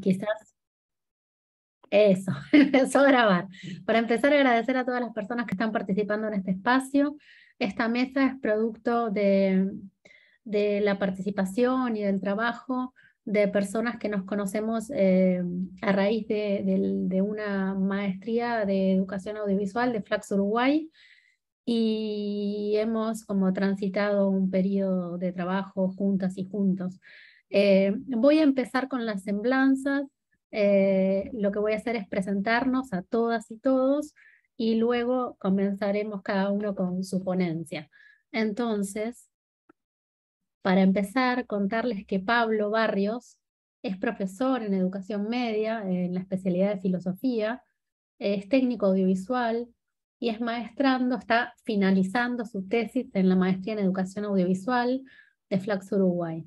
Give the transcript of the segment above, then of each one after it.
Quizás eso, empezó a grabar. Para empezar, agradecer a todas las personas que están participando en este espacio. Esta mesa es producto de la participación y del trabajo de personas que nos conocemos a raíz de una maestría de educación audiovisual de Flax Uruguay, y hemos como transitado un periodo de trabajo juntas y juntos. Voy a empezar con las semblanzas. Lo que voy a hacer es presentarnos a todas y todos y luego comenzaremos cada uno con su ponencia. Entonces, para empezar, contarles que Pablo Barrios es profesor en educación media en la especialidad de filosofía, es técnico audiovisual y es maestrando, está finalizando su tesis en la maestría en educación audiovisual de Flax Uruguay.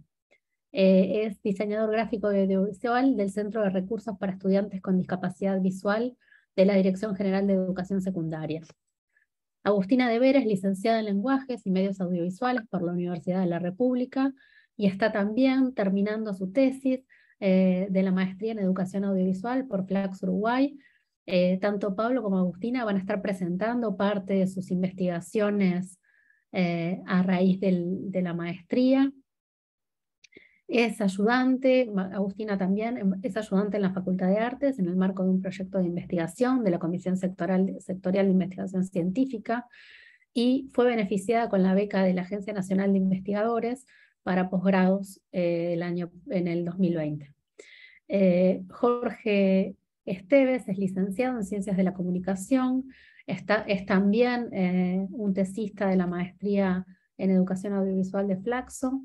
Es diseñador gráfico y audiovisual del Centro de Recursos para Estudiantes con Discapacidad Visual de la Dirección General de Educación Secundaria. Agustina de Vera es licenciada en Lenguajes y Medios Audiovisuales por la Universidad de la República y está también terminando su tesis de la maestría en Educación Audiovisual por Flax Uruguay. Tanto Pablo como Agustina van a estar presentando parte de sus investigaciones a raíz de la maestría. Es ayudante, Agustina también, es ayudante en la Facultad de Artes en el marco de un proyecto de investigación de la Comisión Sectorial de Investigación Científica y fue beneficiada con la beca de la Agencia Nacional de Investigadores para posgrados en el 2020. Jorge Esteves es licenciado en Ciencias de la Comunicación, es también un tesista de la maestría en Educación Audiovisual de Flaxo,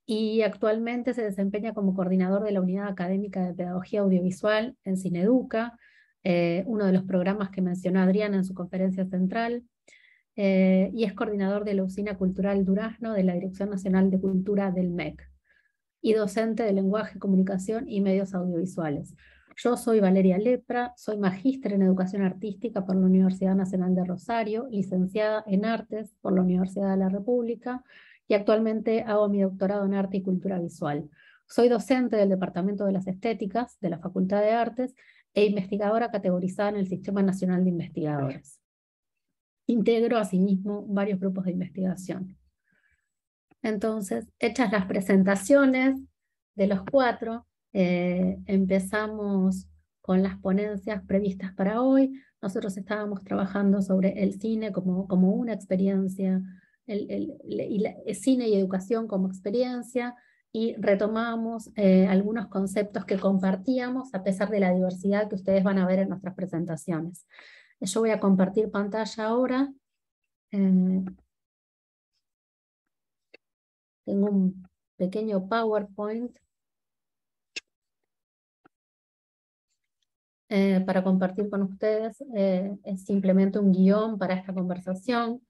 y actualmente se desempeña como coordinador de la Unidad Académica de Pedagogía Audiovisual en Cineduca, uno de los programas que mencionó Adriana en su conferencia central, y es coordinador de la Usina Cultural Durazno de la Dirección Nacional de Cultura del MEC, y docente de Lenguaje, Comunicación y Medios Audiovisuales. Yo soy Valeria Lepra, soy magíster en Educación Artística por la Universidad Nacional de Rosario, licenciada en Artes por la Universidad de la República, y actualmente hago mi doctorado en Arte y Cultura Visual. Soy docente del Departamento de las Estéticas de la Facultad de Artes e investigadora categorizada en el Sistema Nacional de Investigadores. Integro asimismo varios grupos de investigación. Entonces, hechas las presentaciones de los cuatro, empezamos con las ponencias previstas para hoy. Nosotros estábamos trabajando sobre el cine como una experiencia, el cine y educación como experiencia, y retomamos algunos conceptos que compartíamos a pesar de la diversidad que ustedes van a ver en nuestras presentaciones. Yo voy a compartir pantalla ahora. Tengo un pequeño PowerPoint para compartir con ustedes. Es simplemente un guión para esta conversación.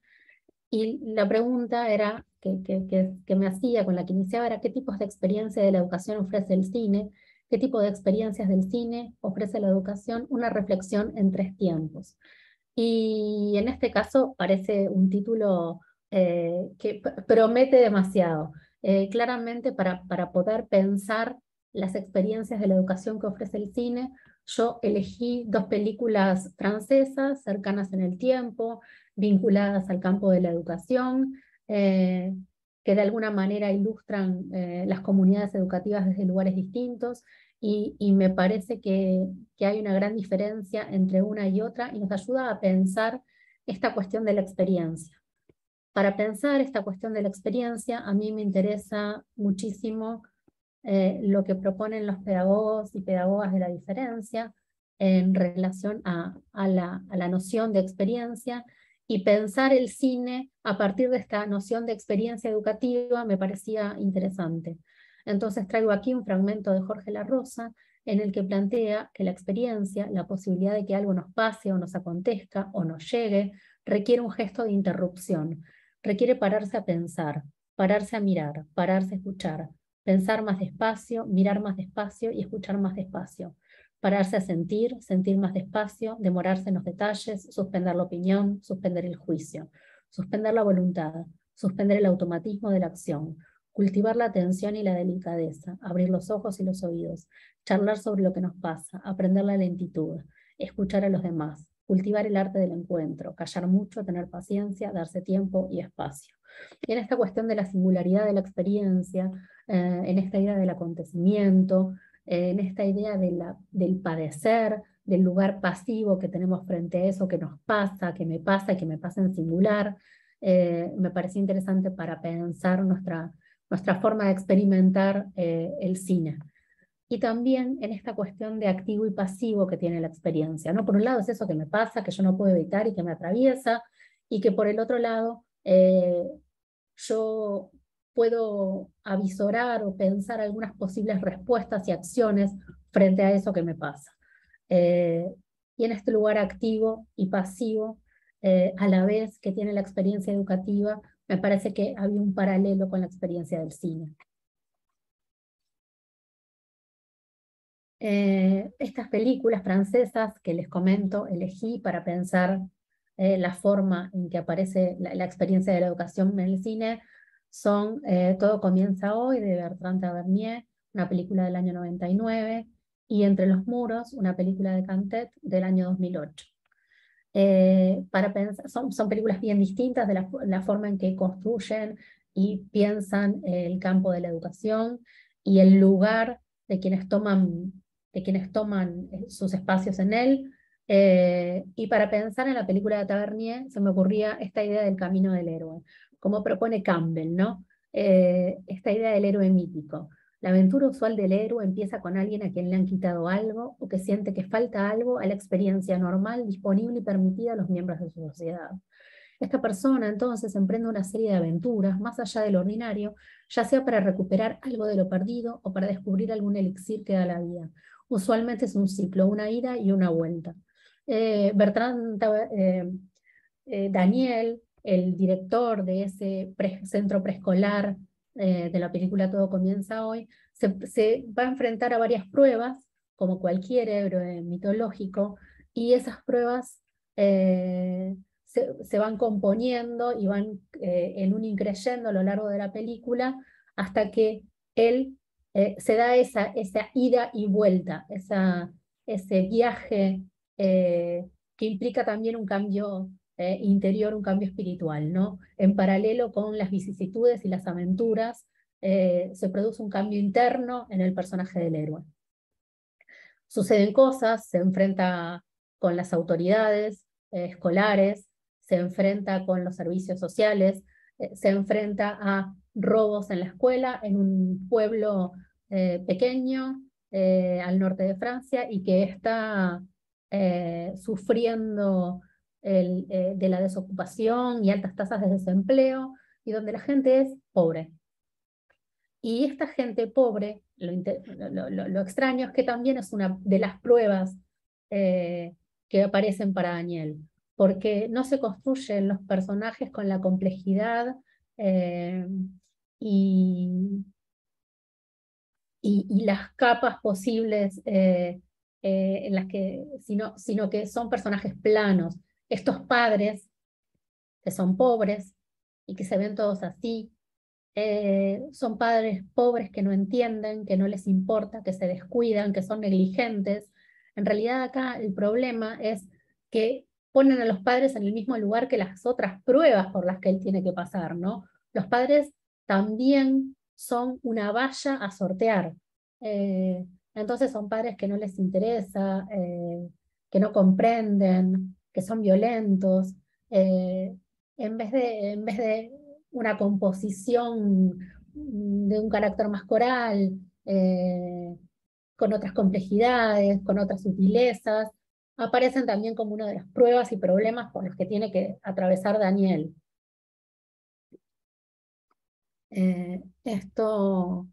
Y la pregunta era que me hacía, con la que iniciaba, era ¿qué tipos de experiencia de la educación ofrece el cine? ¿Qué tipo de experiencias del cine ofrece la educación? Una reflexión en 3 tiempos. Y en este caso parece un título que promete demasiado. Claramente para poder pensar las experiencias de la educación que ofrece el cine, yo elegí 2 películas francesas cercanas en el tiempo, vinculadas al campo de la educación, que de alguna manera ilustran las comunidades educativas desde lugares distintos, y me parece que hay una gran diferencia entre una y otra, y nos ayuda a pensar esta cuestión de la experiencia. Para pensar esta cuestión de la experiencia, a mí me interesa muchísimo lo que proponen los pedagogos y pedagogas de la diferencia en relación a la noción de experiencia, y pensar el cine a partir de esta noción de experiencia educativa me parecía interesante. Entonces traigo aquí un fragmento de Jorge La Rosa en el que plantea que la experiencia, la posibilidad de que algo nos pase o nos acontezca o nos llegue, requiere un gesto de interrupción, requiere pararse a pensar, pararse a mirar, pararse a escuchar, pensar más despacio, mirar más despacio y escuchar más despacio. Pararse a sentir, sentir más despacio, demorarse en los detalles, suspender la opinión, suspender el juicio, suspender la voluntad, suspender el automatismo de la acción, cultivar la atención y la delicadeza, abrir los ojos y los oídos, charlar sobre lo que nos pasa, aprender la lentitud, escuchar a los demás, cultivar el arte del encuentro, callar mucho, tener paciencia, darse tiempo y espacio. Y en esta cuestión de la singularidad de la experiencia, en esta idea del acontecimiento, en esta idea del padecer, del lugar pasivo que tenemos frente a eso que nos pasa, que me pasa y que me pasa en singular, me parecía interesante para pensar nuestra forma de experimentar el cine. Y también en esta cuestión de activo y pasivo que tiene la experiencia, ¿no? Por un lado es eso que me pasa, que yo no puedo evitar y que me atraviesa, y que por el otro lado yo puedo avisorar o pensar algunas posibles respuestas y acciones frente a eso que me pasa. Eh, y en este lugar activo y pasivo, a la vez que tiene la experiencia educativa, me parece que había un paralelo con la experiencia del cine. Estas películas francesas que les comento, elegí para pensar la forma en que aparece la experiencia de la educación en el cine, son Todo comienza hoy, de Bertrand Tavernier, una película del año 99, y Entre los muros, una película de Cantet del año 2008. Para pensar, son películas bien distintas de la forma en que construyen y piensan el campo de la educación y el lugar de quienes toman sus espacios en él. Y para pensar en la película de Tavernier se me ocurría esta idea del camino del héroe, como propone Campbell, ¿no? Esta idea del héroe mítico. La aventura usual del héroe empieza con alguien a quien le han quitado algo o que siente que falta algo a la experiencia normal, disponible y permitida a los miembros de su sociedad. Esta persona entonces emprende una serie de aventuras más allá del ordinario, ya sea para recuperar algo de lo perdido o para descubrir algún elixir que da la vida. Usualmente es un ciclo, una ida y una vuelta. Daniel, el director de ese centro preescolar de la película Todo comienza hoy, se va a enfrentar a varias pruebas, como cualquier héroe mitológico, y esas pruebas se van componiendo y van en un increyendo a lo largo de la película hasta que él se da esa ida y vuelta, ese viaje que implica también un cambio interior, un cambio espiritual, ¿no? En paralelo con las vicisitudes y las aventuras, se produce un cambio interno en el personaje del héroe. Suceden cosas, se enfrenta con las autoridades escolares, se enfrenta con los servicios sociales, se enfrenta a robos en la escuela, en un pueblo pequeño al norte de Francia y que está sufriendo de la desocupación y altas tasas de desempleo y donde la gente es pobre. Y esta gente pobre, lo extraño es que también es una de las pruebas que aparecen para Daniel, porque no se construyen los personajes con la complejidad eh, y, y las capas posibles en las que, sino que son personajes planos. Estos padres que son pobres y que se ven todos así, son padres pobres que no entienden, que no les importa, que se descuidan, que son negligentes. En realidad acá el problema es que ponen a los padres en el mismo lugar que las otras pruebas por las que él tiene que pasar, ¿no? Los padres también son una valla a sortear. Entonces son padres que no les interesa, que no comprenden, que son violentos. eh, en vez de una composición de un carácter más coral, con otras complejidades, con otras sutilezas, aparecen también como una de las pruebas y problemas por los que tiene que atravesar Daniel. Esto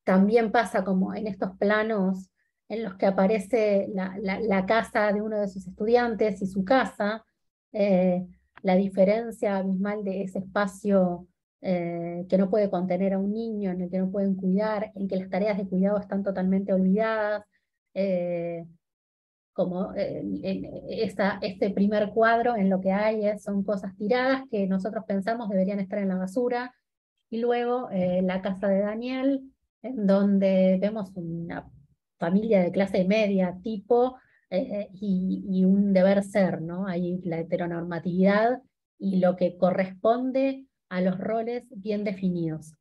también pasa como en estos planos en los que aparece la casa de uno de sus estudiantes y su casa, eh, la diferencia abismal de ese espacio que no puede contener a un niño, en el que no pueden cuidar, en que las tareas de cuidado están totalmente olvidadas, eh, como este primer cuadro en lo que hay son cosas tiradas que nosotros pensamos deberían estar en la basura, Y luego La casa de Daniel, en donde vemos una familia de clase media tipo y un deber ser, ¿no? Hay la heteronormatividad y lo que corresponde a los roles bien definidos.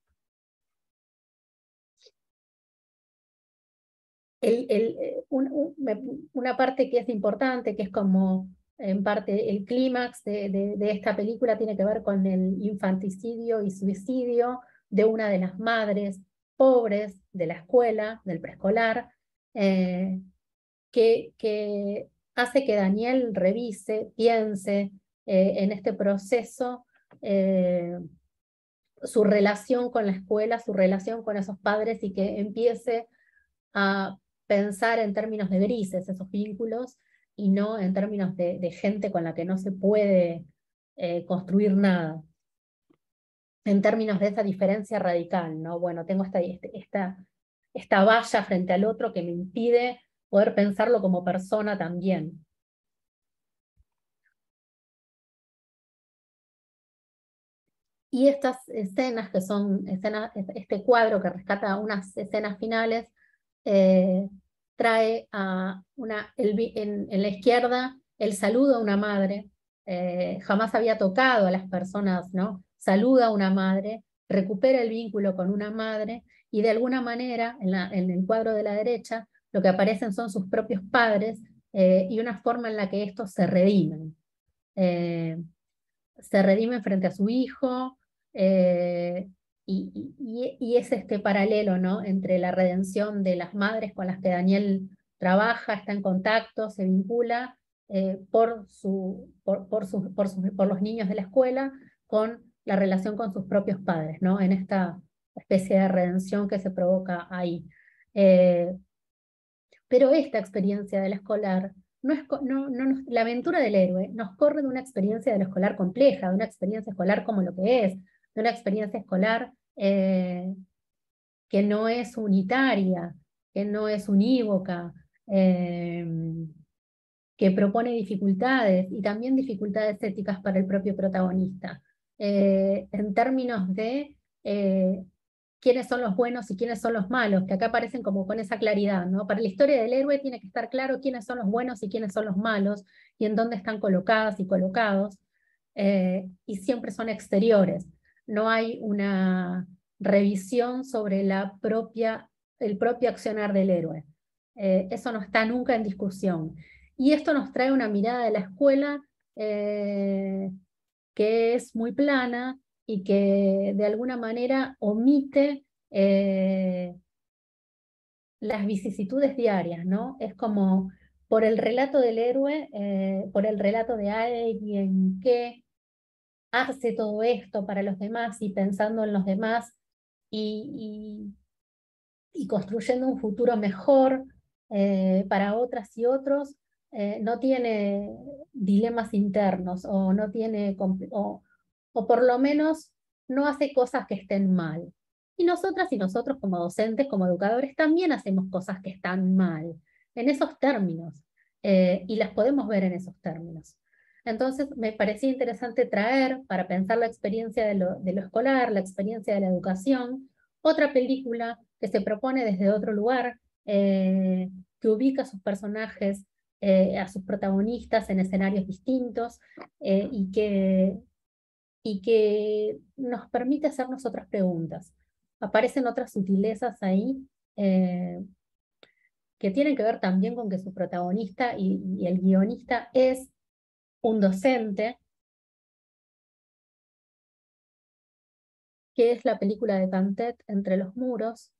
Una parte que es importante, que es como en parte el clímax de esta película, tiene que ver con el infanticidio y suicidio de una de las madres pobres de la escuela, del preescolar, eh, que hace que Daniel revise, piense en este proceso su relación con la escuela, su relación con esos padres y que empiece a pensar en términos de grises esos vínculos y no en términos de gente con la que no se puede construir nada, en términos de esa diferencia radical, ¿no? Bueno, tengo esta valla frente al otro que me impide poder pensarlo como persona también. Y estas escenas que son escenas, este cuadro que rescata unas escenas finales, eh, trae a en la izquierda el saludo a una madre, jamás había tocado a las personas, ¿no? Saluda a una madre, recupera el vínculo con una madre, y de alguna manera, en el cuadro de la derecha, lo que aparecen son sus propios padres y una forma en la que estos se redimen. Eh, Se redime frente a su hijo, eh, y es este paralelo, ¿no? Entre la redención de las madres con las que Daniel trabaja, está en contacto, se vincula por los niños de la escuela, con la relación con sus propios padres, ¿no? En esta especie de redención que se provoca ahí. Eh, pero esta experiencia del escolar, la aventura del héroe nos corre de una experiencia del escolar compleja, de una experiencia escolar como lo que es, de una experiencia escolar que no es unitaria, que no es unívoca, eh, que propone dificultades y también dificultades éticas para el propio protagonista, en términos de quiénes son los buenos y quiénes son los malos, que acá aparecen como con esa claridad, ¿no? Para la historia del héroe tiene que estar claro quiénes son los buenos y quiénes son los malos, y en dónde están colocadas y colocados, y siempre son exteriores. No hay una revisión sobre el propio accionar del héroe. Eso no está nunca en discusión. Y esto nos trae una mirada de la escuela eh, que es muy plana y que de alguna manera omite las vicisitudes diarias, ¿no? Es como por el relato del héroe, por el relato de alguien que hace todo esto para los demás y pensando en los demás y, y construyendo un futuro mejor para otras y otros, no tiene dilemas internos o no tiene, o por lo menos no hace cosas que estén mal. Y nosotras y nosotros como docentes, como educadores, también hacemos cosas que están mal, en esos términos, y las podemos ver en esos términos. Entonces me parecía interesante traer, para pensar la experiencia de lo escolar, la experiencia de la educación, otra película que se propone desde otro lugar, que ubica a sus personajes, a sus protagonistas en escenarios distintos, eh, y que, y que nos permite hacernos otras preguntas. Aparecen otras sutilezas ahí que tienen que ver también con que su protagonista y el guionista es un docente, que es la película de Cantet, Entre los muros,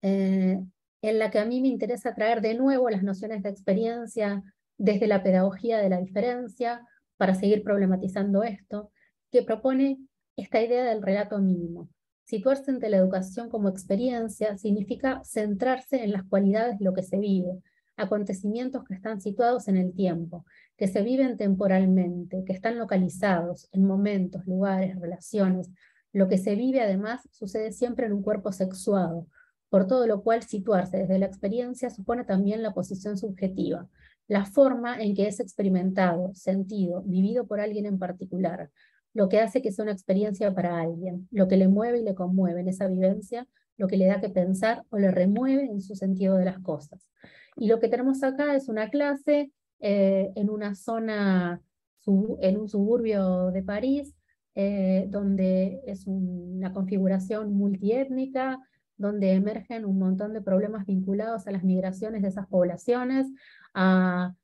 eh, en la que a mí me interesa traer de nuevo las nociones de experiencia desde la pedagogía de la diferencia, para seguir problematizando esto, que propone esta idea del relato mínimo. Situarse ante la educación como experiencia significa centrarse en las cualidades de lo que se vive, acontecimientos que están situados en el tiempo, que se viven temporalmente, que están localizados en momentos, lugares, relaciones. Lo que se vive además sucede siempre en un cuerpo sexuado, por todo lo cual situarse desde la experiencia supone también la posición subjetiva, la forma en que es experimentado, sentido, vivido por alguien en particular, lo que hace que sea una experiencia para alguien, lo que le mueve y le conmueve en esa vivencia, lo que le da que pensar o le remueve en su sentido de las cosas. Y lo que tenemos acá es una clase en una zona, en un suburbio de París, donde es una configuración multiétnica, donde emergen un montón de problemas vinculados a las migraciones de esas poblaciones, a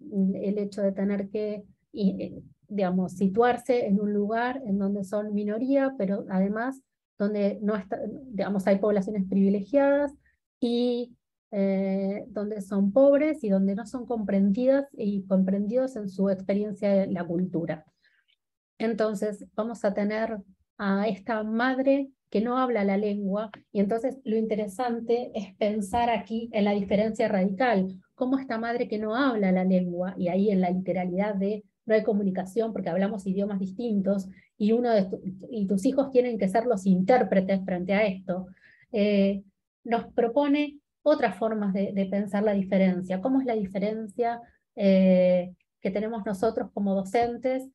el hecho de tener que, digamos, situarse en un lugar en donde son minoría, pero además donde no está, digamos, hay poblaciones privilegiadas y donde son pobres y donde no son comprendidas y comprendidos en su experiencia de la cultura. Entonces vamos a tener a esta madre que no habla la lengua, y entonces lo interesante es pensar aquí en la diferencia radical, cómo esta madre que no habla la lengua, y ahí en la literalidad de no hay comunicación porque hablamos idiomas distintos, y, y tus hijos tienen que ser los intérpretes frente a esto, nos propone otras formas de pensar la diferencia. ¿Cómo es la diferencia que tenemos nosotros como docentes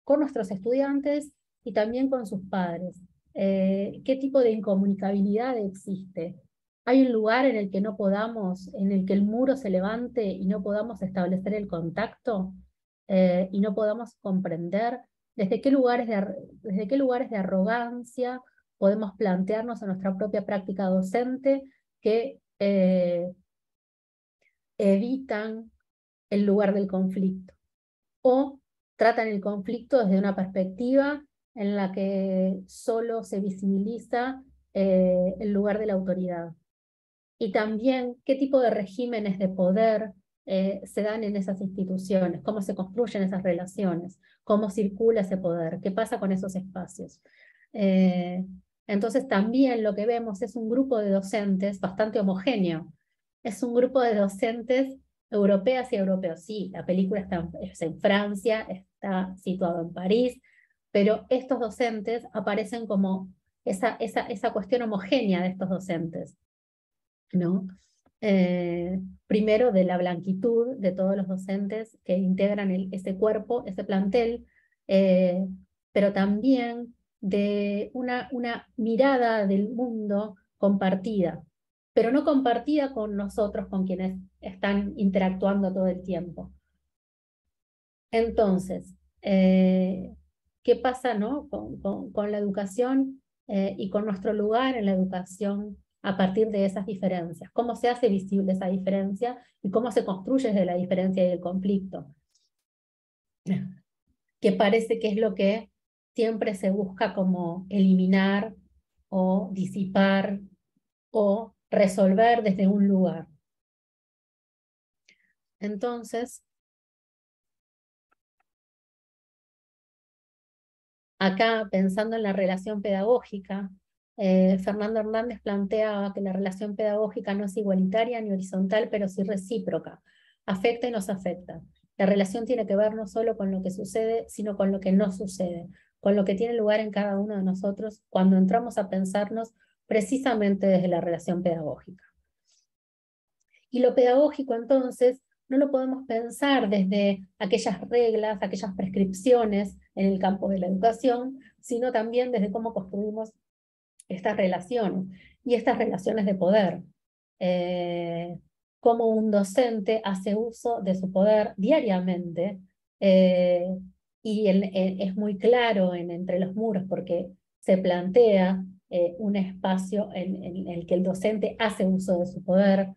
con nuestros estudiantes y también con sus padres? ¿Qué tipo de incomunicabilidad existe? ¿Hay un lugar en el que no podamos, en el que el muro se levante y no podamos establecer el contacto y no podamos comprender desde qué lugares de arrogancia podemos plantearnos en nuestra propia práctica docente que evitan el lugar del conflicto? O tratan el conflicto desde una perspectiva en la que solo se visibiliza el lugar de la autoridad. Y también qué tipo de regímenes de poder se dan en esas instituciones, cómo se construyen esas relaciones, cómo circula ese poder, qué pasa con esos espacios. Eh, entonces también lo que vemos es un grupo de docentes bastante homogéneo. Es un grupo de docentes europeas y europeos. Sí, la película es en Francia, está situado en París, pero estos docentes aparecen como esa cuestión homogénea de estos docentes, ¿no? Primero de la blanquitud de todos los docentes que integran ese cuerpo, ese plantel, eh, pero también de una mirada del mundo compartida, pero no compartida con nosotros, con quienes están interactuando todo el tiempo. Entonces, ¿qué pasa, no? con la educación y con nuestro lugar en la educación a partir de esas diferencias? ¿Cómo se hace visible esa diferencia y cómo se construye desde la diferencia y el conflicto? Que parece que es lo que siempre se busca como eliminar o disipar o resolver desde un lugar. Entonces, acá, pensando en la relación pedagógica, Fernando Hernández planteaba que la relación pedagógica no es igualitaria ni horizontal, pero sí recíproca. Afecta y nos afecta. La relación tiene que ver no solo con lo que sucede, sino con lo que no sucede, con lo que tiene lugar en cada uno de nosotros cuando entramos a pensarnos precisamente desde la relación pedagógica. Y lo pedagógico, entonces, no lo podemos pensar desde aquellas reglas, aquellas prescripciones en el campo de la educación, sino también desde cómo construimos estas relaciones y estas relaciones de poder. Cómo un docente hace uso de su poder diariamente, y es muy claro entre los muros porque se plantea un espacio en el que el docente hace uso de su poder,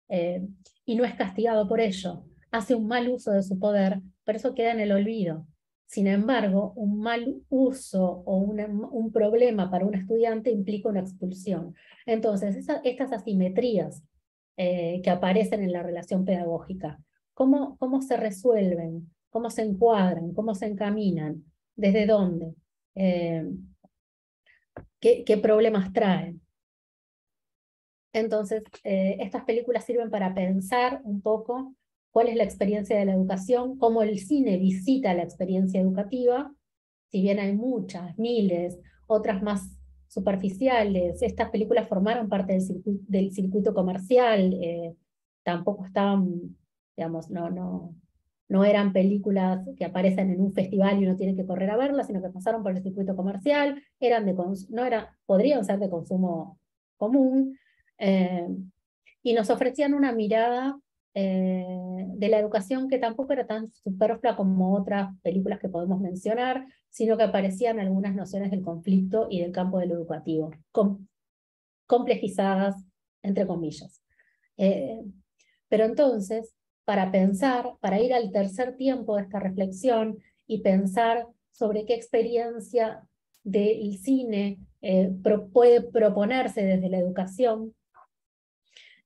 eh, y no es castigado por ello. Hace un mal uso de su poder, pero eso queda en el olvido. Sin embargo, un mal uso o un problema para un estudiante implica una expulsión. Entonces, estas asimetrías que aparecen en la relación pedagógica, ¿cómo se resuelven? ¿Cómo se encuadran? ¿Cómo se encaminan? ¿Desde dónde? Eh, ¿qué problemas traen? Entonces, estas películas sirven para pensar un poco cuál es la experiencia de la educación, cómo el cine visita la experiencia educativa, si bien hay muchas, miles, otras más superficiales. Estas películas formaron parte del circuito comercial, tampoco estaban, digamos, no eran películas que aparecen en un festival y uno tiene que correr a verlas, sino que pasaron por el circuito comercial, podrían ser de consumo común, eh, y nos ofrecían una mirada de la educación que tampoco era tan superflua como otras películas que podemos mencionar, sino que aparecían algunas nociones del conflicto y del campo de lo educativo, complejizadas, entre comillas. Pero entonces, para pensar, para ir al tercer tiempo de esta reflexión y pensar sobre qué experiencia del cine puede proponerse desde la educación,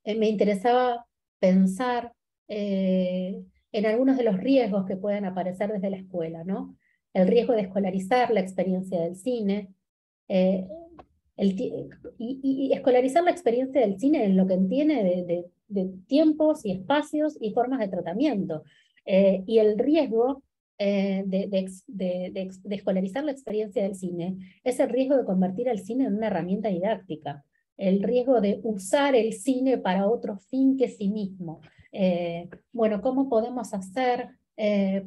me interesaba pensar en algunos de los riesgos que pueden aparecer desde la escuela, ¿no? El riesgo de escolarizar la experiencia del cine, eh, y escolarizar la experiencia del cine en lo que entiende de tiempos y espacios y formas de tratamiento. Y el riesgo de escolarizar la experiencia del cine es el riesgo de convertir el cine en una herramienta didáctica, el riesgo de usar el cine para otro fin que sí mismo. Bueno, ¿cómo podemos hacer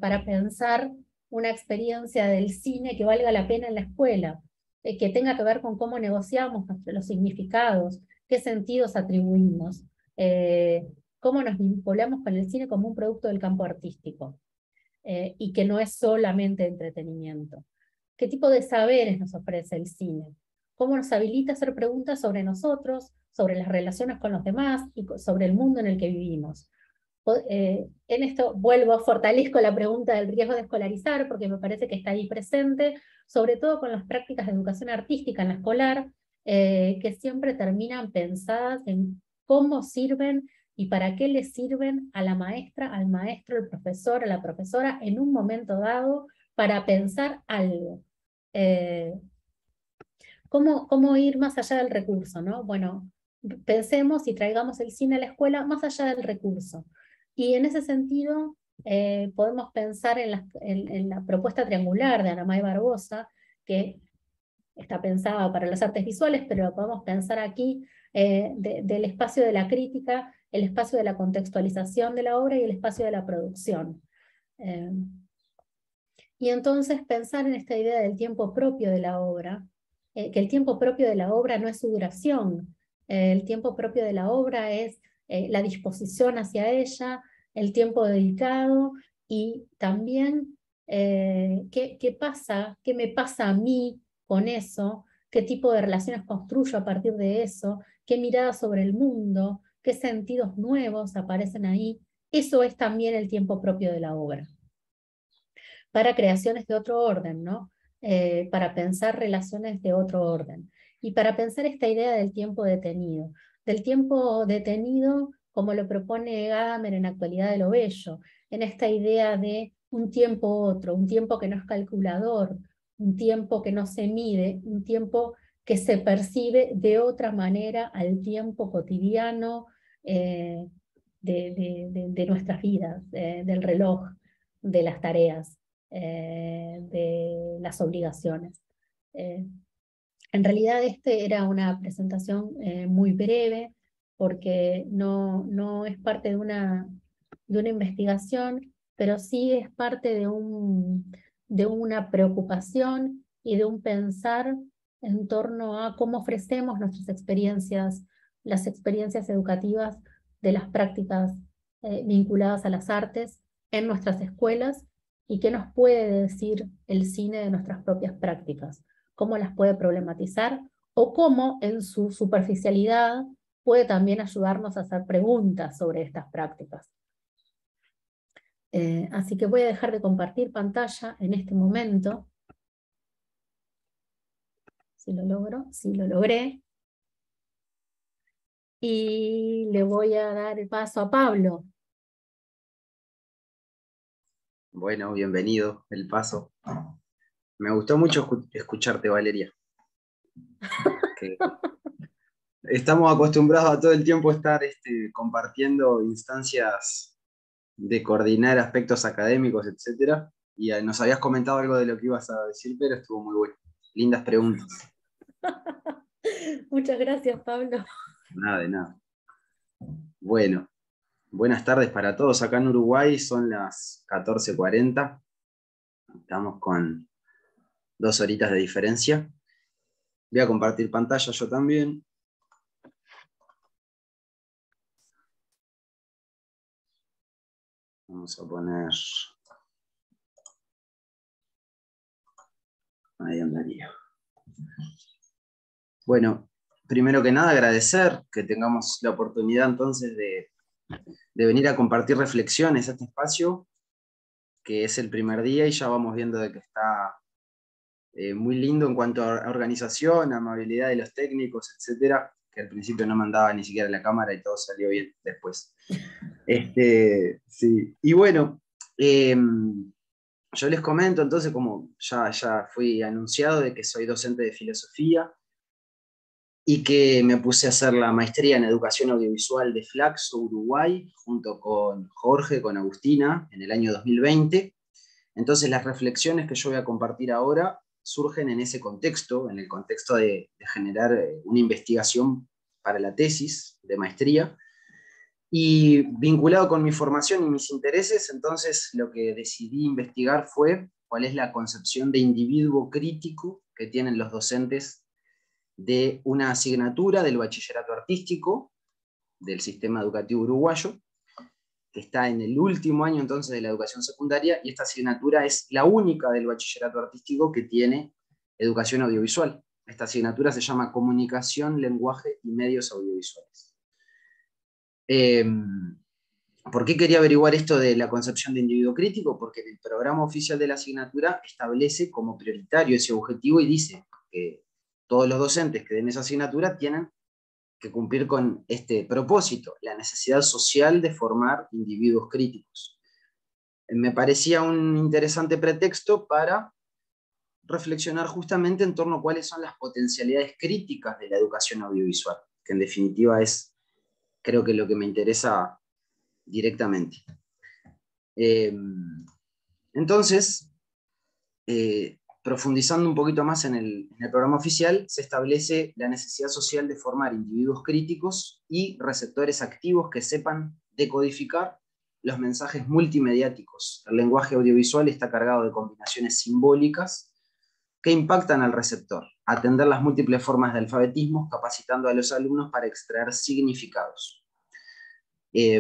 para pensar una experiencia del cine que valga la pena en la escuela? Que tenga que ver con cómo negociamos los significados, qué sentidos atribuimos, cómo nos vinculamos con el cine como un producto del campo artístico, y que no es solamente entretenimiento. ¿Qué tipo de saberes nos ofrece el cine? ¿Cómo nos habilita a hacer preguntas sobre nosotros, sobre las relaciones con los demás y sobre el mundo en el que vivimos? En esto fortalezco la pregunta del riesgo de escolarizar, porque me parece que está ahí presente, sobre todo con las prácticas de educación artística en la escolar, que siempre terminan pensadas en cómo sirven y para qué le sirven a la maestra, al maestro, al profesor, a la profesora, en un momento dado, para pensar algo. ¿Cómo ir más allá del recurso, ¿no? Bueno, pensemos y traigamos el cine a la escuela más allá del recurso. Y en ese sentido, podemos pensar en la propuesta triangular de Anamay Barbosa, que está pensada para las artes visuales, pero lo podemos pensar aquí, del espacio de la crítica, el espacio de la contextualización de la obra y el espacio de la producción. Y entonces pensar en esta idea del tiempo propio de la obra, que el tiempo propio de la obra no es su duración, el tiempo propio de la obra es la disposición hacia ella, el tiempo dedicado, y también qué me pasa a mí con eso, qué tipo de relaciones construyo a partir de eso, qué mirada sobre el mundo, qué sentidos nuevos aparecen ahí. Eso es también el tiempo propio de la obra, para creaciones de otro orden, ¿no? Para pensar relaciones de otro orden. Y para pensar esta idea del tiempo detenido como lo propone Gadamer en Actualidad de lo Bello, en esta idea de un tiempo otro, un tiempo que no es calculador, un tiempo que no se mide, un tiempo que se percibe de otra manera al tiempo cotidiano de nuestras vidas, del reloj, de las tareas, de las obligaciones. En realidad era una presentación muy breve, porque no es parte de una investigación, pero sí es parte de una preocupación y de un pensar en torno a cómo ofrecemos nuestras experiencias, las experiencias educativas de las prácticas vinculadas a las artes en nuestras escuelas, y qué nos puede decir el cine de nuestras propias prácticas, cómo las puede problematizar, o cómo en su superficialidad puede también ayudarnos a hacer preguntas sobre estas prácticas. Así que voy a dejar de compartir pantalla en este momento. Si lo logro, sí lo logré. Y le voy a dar el paso a Pablo. Bueno, bienvenido, El Paso. Me gustó mucho escucharte, Valeria. Que estamos acostumbrados a todo el tiempo estar compartiendo instancias de coordinar aspectos académicos, etcétera. Y nos habías comentado algo de lo que ibas a decir, pero estuvo muy bueno. Lindas preguntas. Muchas gracias, Pablo. Nada de nada. Bueno, Buenas tardes para todos. Acá en Uruguay son las 14:40. Estamos con 2 horitas de diferencia. Voy a compartir pantalla yo también. Vamos a poner... Ahí andaría. Bueno, primero que nada agradecer que tengamos la oportunidad entonces de venir a compartir reflexiones a este espacio, que es el primer día y ya vamos viendo de que está muy lindo en cuanto a organización, amabilidad de los técnicos, etcétera, que al principio no mandaba ni siquiera la cámara y todo salió bien después. Sí. Y bueno, yo les comento entonces, como ya fui anunciado, de que soy docente de filosofía y que me puse a hacer la maestría en educación audiovisual de Flaxo, Uruguay, junto con Jorge, con Agustina, en el año 2020. Entonces las reflexiones que yo voy a compartir ahora surgen en ese contexto, en el contexto de generar una investigación para la tesis de maestría, y vinculado con mi formación y mis intereses, entonces lo que decidí investigar fue cuál es la concepción de individuo crítico que tienen los docentes de una asignatura del bachillerato artístico del sistema educativo uruguayo, que está en el último año entonces de la educación secundaria, y esta asignatura es la única del bachillerato artístico que tiene educación audiovisual. Esta asignatura se llama Comunicación, Lenguaje y Medios Audiovisuales. ¿Por qué quería averiguar esto de la concepción de individuo crítico? Porque el programa oficial de la asignatura establece como prioritario ese objetivo y dice que todos los docentes que den esa asignatura tienen que cumplir con este propósito, la necesidad social de formar individuos críticos. Me parecía un interesante pretexto para reflexionar justamente en torno a cuáles son las potencialidades críticas de la educación audiovisual, que en definitiva es, creo que lo que me interesa directamente. Entonces, profundizando un poquito más en el programa oficial, se establece la necesidad social de formar individuos críticos y receptores activos que sepan decodificar los mensajes multimediáticos. El lenguaje audiovisual está cargado de combinaciones simbólicas que impactan al receptor, atender las múltiples formas de alfabetismo, capacitando a los alumnos para extraer significados.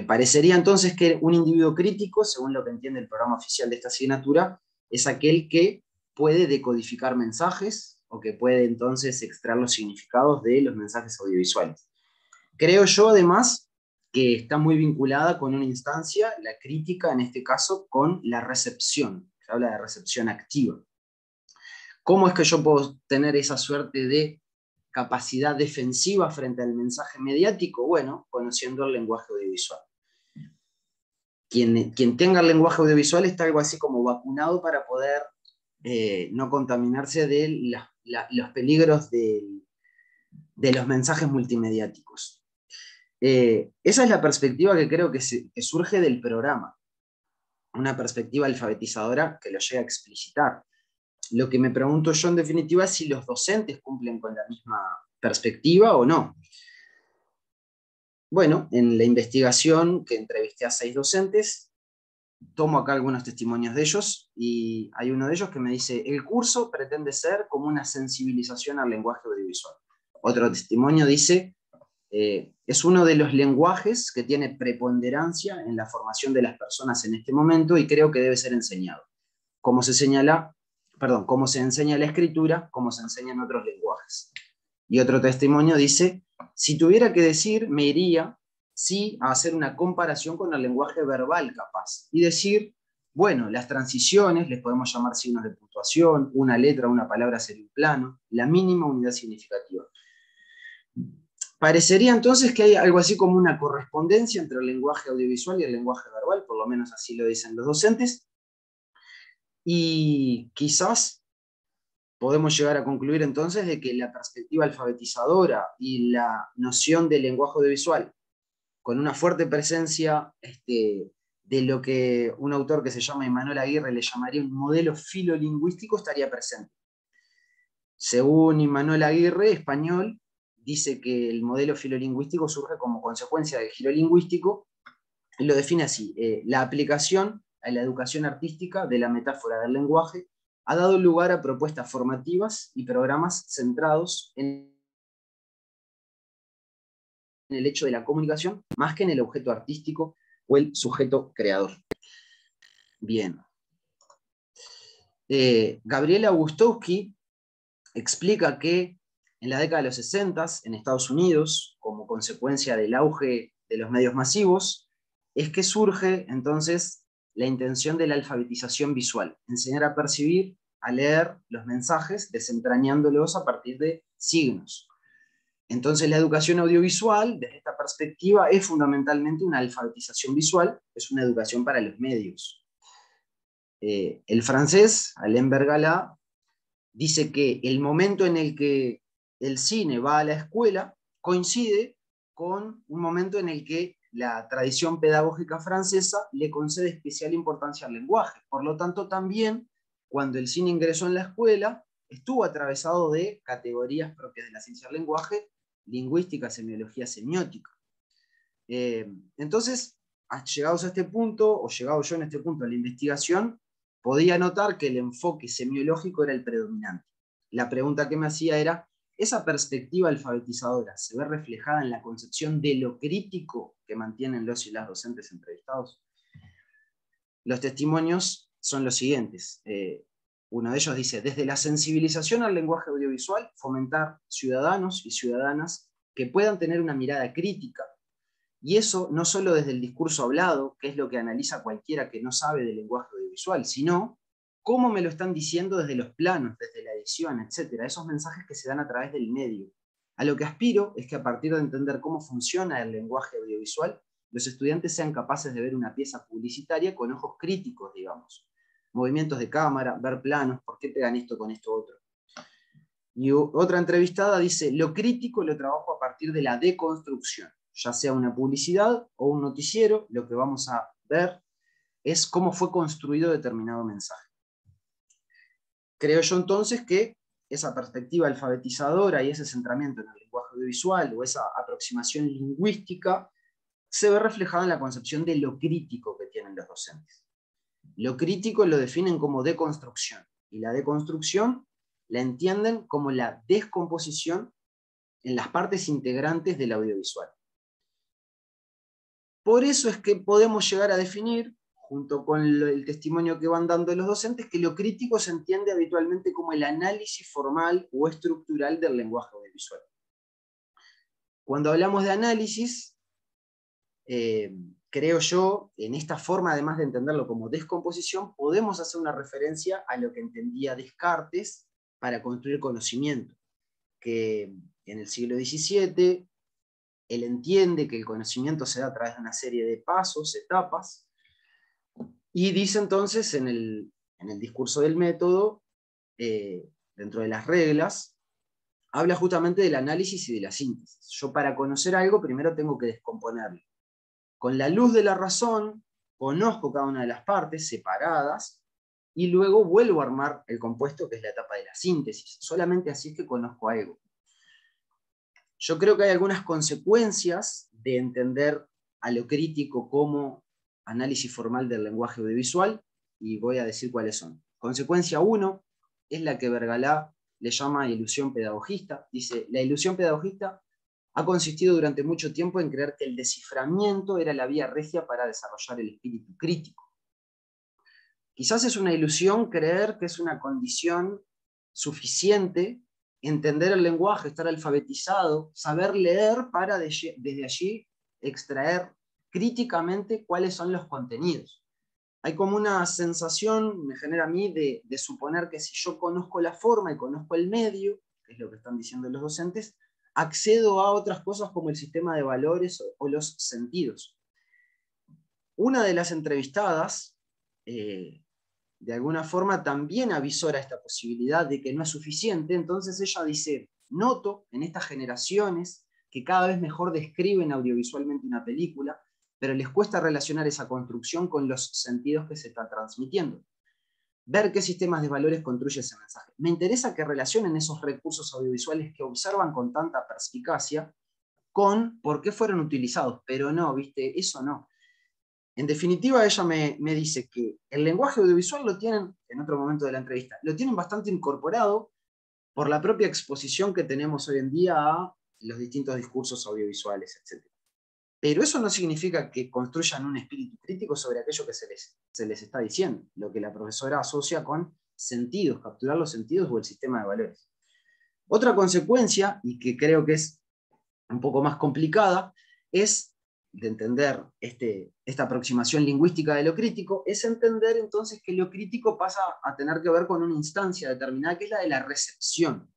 Parecería entonces que un individuo crítico, según lo que entiende el programa oficial de esta asignatura, es aquel que puede decodificar mensajes o que puede entonces extraer los significados de los mensajes audiovisuales. Creo yo además que está muy vinculada con una instancia, la crítica en este caso, con la recepción. Se habla de recepción activa. ¿Cómo es que yo puedo tener esa suerte de capacidad defensiva frente al mensaje mediático? Bueno, conociendo el lenguaje audiovisual. Quien tenga el lenguaje audiovisual está algo así como vacunado para poder no contaminarse de los peligros de los mensajes multimediáticos. Esa es la perspectiva que creo que surge del programa, una perspectiva alfabetizadora que lo llega a explicitar. Lo que me pregunto yo en definitiva es si los docentes cumplen con la misma perspectiva o no. Bueno, en la investigación que entrevisté a 6 docentes, tomo acá algunos testimonios de ellos y hay uno de ellos que me dice: el curso pretende ser como una sensibilización al lenguaje audiovisual. Otro testimonio dice: es uno de los lenguajes que tiene preponderancia en la formación de las personas en este momento y creo que debe ser enseñado. Como se enseña la escritura, como se enseñan otros lenguajes. Y otro testimonio dice: si tuviera que decir, me iría sí a hacer una comparación con el lenguaje verbal capaz y decir, bueno, las transiciones les podemos llamar signos de puntuación, una letra, una palabra sería un plano, la mínima unidad significativa. Parecería entonces que hay algo así como una correspondencia entre el lenguaje audiovisual y el lenguaje verbal, por lo menos así lo dicen los docentes, y quizás podemos llegar a concluir entonces de que la perspectiva alfabetizadora y la noción del lenguaje audiovisual, con una fuerte presencia de lo que un autor que se llama Immanuel Aguirre le llamaría un modelo filolingüístico, estaría presente. Según Immanuel Aguirre, español, dice que el modelo filolingüístico surge como consecuencia del giro lingüístico lo define así: la aplicación a la educación artística de la metáfora del lenguaje ha dado lugar a propuestas formativas y programas centrados en el hecho de la comunicación más que en el objeto artístico o el sujeto creador. Bien. Gabriela Gustowski explica que en la década de los 60 en Estados Unidos, como consecuencia del auge de los medios masivos, es que surge entonces la intención de la alfabetización visual, enseñar a percibir, a leer los mensajes, desentrañándolos a partir de signos. Entonces la educación audiovisual, desde esta perspectiva, es fundamentalmente una alfabetización visual, es una educación para los medios. El francés, Alain Bergala, dice que el momento en el que el cine va a la escuela coincide con un momento en el que la tradición pedagógica francesa le concede especial importancia al lenguaje. Por lo tanto, también cuando el cine ingresó en la escuela, estuvo atravesado de categorías propias de la ciencia del lenguaje, lingüística, semiología, semiótica. Entonces, llegados a este punto, o llegado yo en este punto a la investigación, podía notar que el enfoque semiológico era el predominante. La pregunta que me hacía era: ¿esa perspectiva alfabetizadora se ve reflejada en la concepción de lo crítico que mantienen los y las docentes entrevistados? Los testimonios son los siguientes. Uno de ellos dice: desde la sensibilización al lenguaje audiovisual, fomentar ciudadanos y ciudadanas que puedan tener una mirada crítica. Y eso no solo desde el discurso hablado, que es lo que analiza cualquiera que no sabe del lenguaje audiovisual, sino cómo me lo están diciendo desde los planos, desde la edición, etc. Esos mensajes que se dan a través del medio. A lo que aspiro es que a partir de entender cómo funciona el lenguaje audiovisual, los estudiantes sean capaces de ver una pieza publicitaria con ojos críticos, digamos. Movimientos de cámara, ver planos, por qué pegan esto con esto otro. Y otra entrevistada dice: lo crítico lo trabajo a partir de la deconstrucción. Ya sea una publicidad o un noticiero, lo que vamos a ver es cómo fue construido determinado mensaje. Creo yo entonces que esa perspectiva alfabetizadora y ese centramiento en el lenguaje audiovisual o esa aproximación lingüística se ve reflejada en la concepción de lo crítico que tienen los docentes. Lo crítico lo definen como deconstrucción, y la deconstrucción la entienden como la descomposición en las partes integrantes del audiovisual. Por eso es que podemos llegar a definir, junto con el testimonio que van dando los docentes, que lo crítico se entiende habitualmente como el análisis formal o estructural del lenguaje audiovisual. Cuando hablamos de análisis, creo yo, en esta forma, además de entenderlo como descomposición, podemos hacer una referencia a lo que entendía Descartes para construir conocimiento, que en el siglo XVII él entiende que el conocimiento se da a través de una serie de pasos, etapas, y dice entonces en el discurso del método, dentro de las reglas, habla justamente del análisis y de la síntesis. Yo, para conocer algo, primero tengo que descomponerlo. Con la luz de la razón, conozco cada una de las partes separadas, y luego vuelvo a armar el compuesto, que es la etapa de la síntesis. Solamente así es que conozco algo. Yo creo que hay algunas consecuencias de entender a lo crítico como análisis formal del lenguaje audiovisual, y voy a decir cuáles son. Consecuencia 1 es la que Bergalá le llama ilusión pedagogista. Dice: la ilusión pedagogista ha consistido durante mucho tiempo en creer que el desciframiento era la vía regia para desarrollar el espíritu crítico. Quizás es una ilusión creer que es una condición suficiente entender el lenguaje, estar alfabetizado, saber leer para desde allí extraer críticamente cuáles son los contenidos. Hay como una sensación, me genera a mí, de suponer que si yo conozco la forma y conozco el medio, que es lo que están diciendo los docentes, accedo a otras cosas como el sistema de valores o los sentidos. Una de las entrevistadas, de alguna forma, también avisora esta posibilidad de que no es suficiente. Entonces ella dice: noto en estas generaciones que cada vez mejor describen audiovisualmente una película, pero les cuesta relacionar esa construcción con los sentidos que se están transmitiendo. Ver qué sistemas de valores construye ese mensaje. Me interesa que relacionen esos recursos audiovisuales que observan con tanta perspicacia con por qué fueron utilizados, pero no, ¿viste? Eso no. En definitiva, ella me dice que el lenguaje audiovisual lo tienen, en otro momento de la entrevista, lo tienen bastante incorporado por la propia exposición que tenemos hoy en día a los distintos discursos audiovisuales, etc. Pero eso no significa que construyan un espíritu crítico sobre aquello que se les está diciendo, lo que la profesora asocia con sentidos, capturar los sentidos o el sistema de valores. Otra consecuencia, y que creo que es un poco más complicada, es de entender esta aproximación lingüística de lo crítico, es entender entonces que lo crítico pasa a tener que ver con una instancia determinada, que es la de la recepción.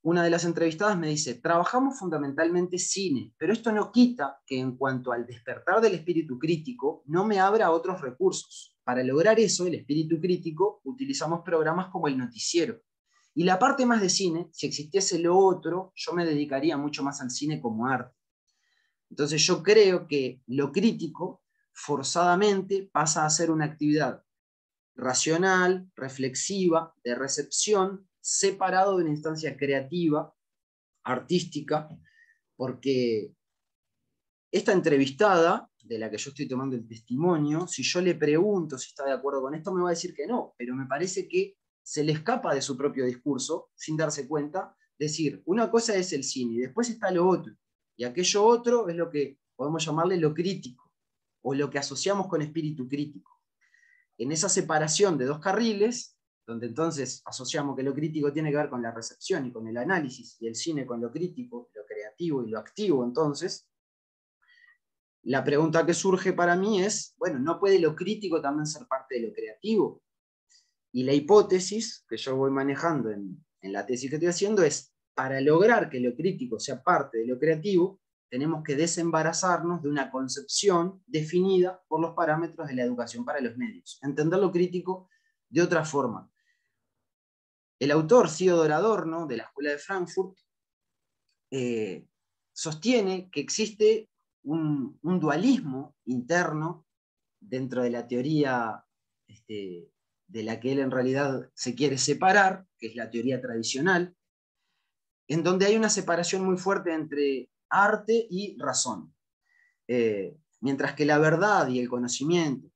Una de las entrevistadas me dice, trabajamos fundamentalmente cine, pero esto no quita que en cuanto al despertar del espíritu crítico, no me abra otros recursos. Para lograr eso, el espíritu crítico, utilizamos programas como el noticiero. Y la parte más de cine, si existiese lo otro, yo me dedicaría mucho más al cine como arte. Entonces yo creo que lo crítico, forzadamente, pasa a ser una actividad racional, reflexiva, de recepción, separado de una instancia creativa, artística, porque esta entrevistada, de la que yo estoy tomando el testimonio, si yo le pregunto si está de acuerdo con esto, me va a decir que no, pero me parece que se le escapa de su propio discurso, sin darse cuenta, decir, una cosa es el cine, y después está lo otro, y aquello otro es lo que podemos llamarle lo crítico, o lo que asociamos con espíritu crítico. En esa separación de dos carriles, donde entonces asociamos que lo crítico tiene que ver con la recepción y con el análisis, y el cine con lo crítico, lo creativo y lo activo, entonces, la pregunta que surge para mí es, bueno, ¿no puede lo crítico también ser parte de lo creativo? Y la hipótesis que yo voy manejando en la tesis que estoy haciendo es, para lograr que lo crítico sea parte de lo creativo, tenemos que desembarazarnos de una concepción definida por los parámetros de la educación para los medios. Entender lo crítico de otra forma. El autor Theodor Adorno, de la Escuela de Frankfurt, sostiene que existe un dualismo interno dentro de la teoría de la que él en realidad se quiere separar, que es la teoría tradicional, en donde hay una separación muy fuerte entre arte y razón. Mientras que la verdad y el conocimiento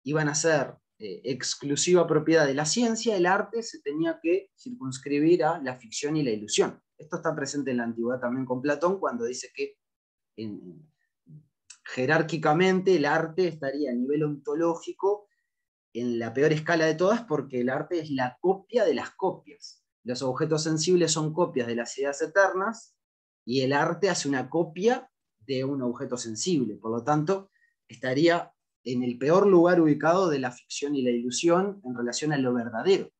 iban a ser exclusiva propiedad de la ciencia, el arte se tenía que circunscribir a la ficción y la ilusión. Esto está presente en la antigüedad también con Platón, cuando dice que jerárquicamente el arte estaría a nivel ontológico en la peor escala de todas, porque el arte es la copia de las copias. Los objetos sensibles son copias de las ideas eternas, y el arte hace una copia de un objeto sensible. Por lo tanto, estaría en el peor lugar ubicado de la ficción y la ilusión en relación a lo verdadero.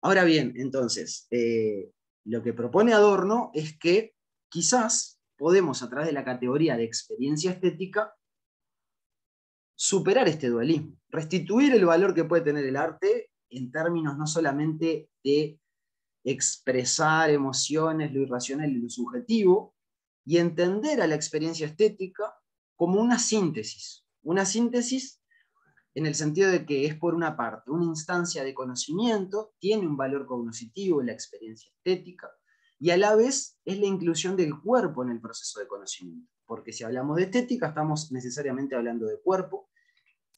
Ahora bien, entonces, lo que propone Adorno es que quizás podemos, a través de la categoría de experiencia estética, superar este dualismo, restituir el valor que puede tener el arte en términos no solamente de expresar emociones, lo irracional y lo subjetivo, y entender a la experiencia estética como una síntesis en el sentido de que es, por una parte, una instancia de conocimiento, tiene un valor cognitivo la experiencia estética, y a la vez es la inclusión del cuerpo en el proceso de conocimiento, porque si hablamos de estética estamos necesariamente hablando de cuerpo.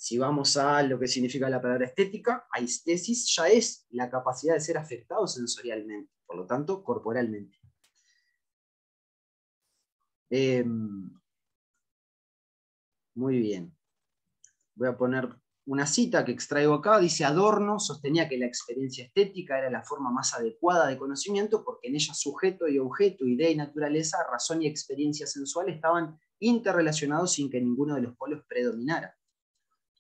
Si vamos a lo que significa la palabra estética, aistesis ya es la capacidad de ser afectado sensorialmente, por lo tanto, corporalmente. Muy bien. Voy a poner una cita que extraigo acá. Dice: Adorno sostenía que la experiencia estética era la forma más adecuada de conocimiento, porque en ella sujeto y objeto, idea y naturaleza, razón y experiencia sensual estaban interrelacionados sin que ninguno de los polos predominara.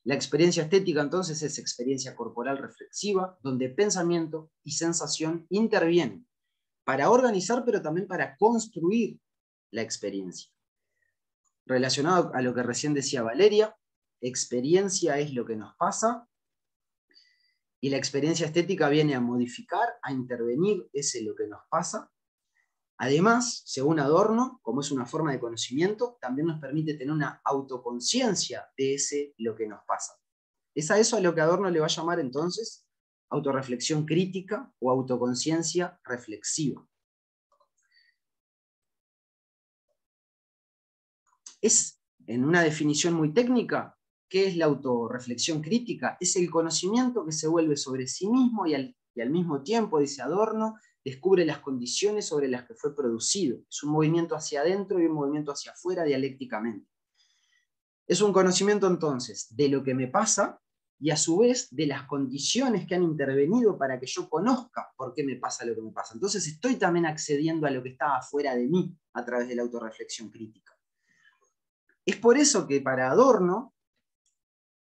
La experiencia estética entonces es experiencia corporal reflexiva, donde pensamiento y sensación intervienen para organizar, pero también para construir la experiencia. Relacionado a lo que recién decía Valeria, experiencia es lo que nos pasa, y la experiencia estética viene a modificar, a intervenir ese lo que nos pasa. Además, según Adorno, como es una forma de conocimiento, también nos permite tener una autoconciencia de ese lo que nos pasa. Es a eso a lo que Adorno le va a llamar entonces autorreflexión crítica o autoconciencia reflexiva. Es, en una definición muy técnica, ¿qué es la autorreflexión crítica? Es el conocimiento que se vuelve sobre sí mismo y al mismo tiempo, dice Adorno, descubre las condiciones sobre las que fue producido. Es un movimiento hacia adentro y un movimiento hacia afuera dialécticamente. Es un conocimiento entonces de lo que me pasa y a su vez de las condiciones que han intervenido para que yo conozca por qué me pasa lo que me pasa. Entonces estoy también accediendo a lo que está afuera de mí a través de la autorreflexión crítica. Es por eso que para Adorno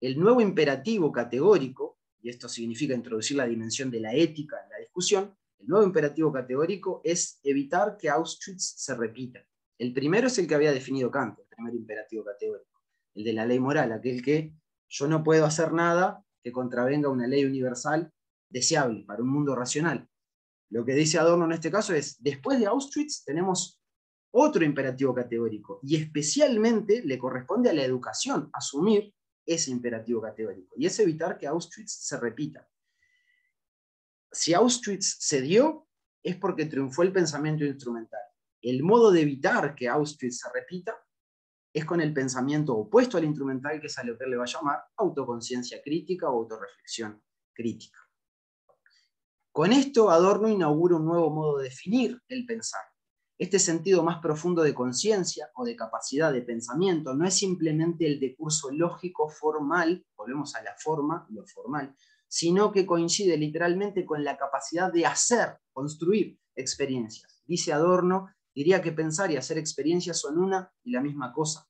el nuevo imperativo categórico, y esto significa introducir la dimensión de la ética en la discusión, el nuevo imperativo categórico es evitar que Auschwitz se repita. El primero es el que había definido Kant, el primer imperativo categórico, el de la ley moral, aquel que yo no puedo hacer nada que contravenga una ley universal deseable para un mundo racional. Lo que dice Adorno en este caso es, después de Auschwitz tenemos otro imperativo categórico, y especialmente le corresponde a la educación asumir ese imperativo categórico, y es evitar que Auschwitz se repita. Si Auschwitz se dio, es porque triunfó el pensamiento instrumental. El modo de evitar que Auschwitz se repita es con el pensamiento opuesto al instrumental, que es a lo que él le va a llamar autoconciencia crítica o autorreflexión crítica. Con esto, Adorno inaugura un nuevo modo de definir el pensar. Este sentido más profundo de conciencia o de capacidad de pensamiento no es simplemente el de curso lógico formal, volvemos a la forma, lo formal, sino que coincide literalmente con la capacidad de hacer, construir experiencias. Dice Adorno, diría que pensar y hacer experiencias son una y la misma cosa.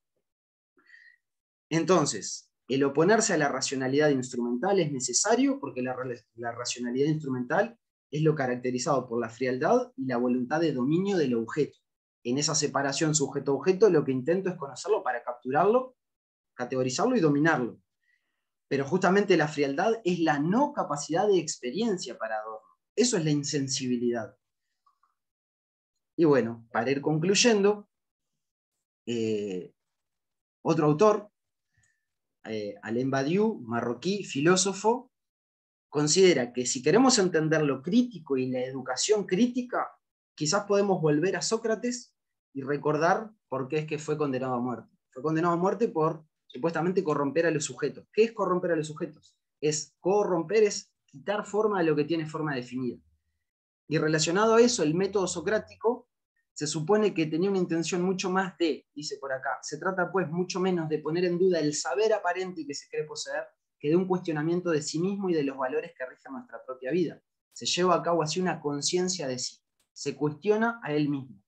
Entonces, el oponerse a la racionalidad instrumental es necesario porque la racionalidad instrumental es lo caracterizado por la frialdad y la voluntad de dominio del objeto. En esa separación sujeto-objeto lo que intento es conocerlo para capturarlo, categorizarlo y dominarlo. Pero justamente la frialdad es la no capacidad de experiencia para Adorno. Eso es la insensibilidad. Y bueno, para ir concluyendo, otro autor, Alain Badiou, marroquí, filósofo, considera que si queremos entender lo crítico y la educación crítica, quizás podemos volver a Sócrates y recordar por qué es que fue condenado a muerte. Fue condenado a muerte por supuestamente corromper a los sujetos. ¿Qué es corromper a los sujetos? Corromper es quitar forma a lo que tiene forma definida. Y relacionado a eso, el método socrático se supone que tenía una intención mucho más de, dice por acá, se trata pues mucho menos de poner en duda el saber aparente que se cree poseer, que de un cuestionamiento de sí mismo y de los valores que rigen nuestra propia vida. Se lleva a cabo así una conciencia de sí, se cuestiona a él mismo.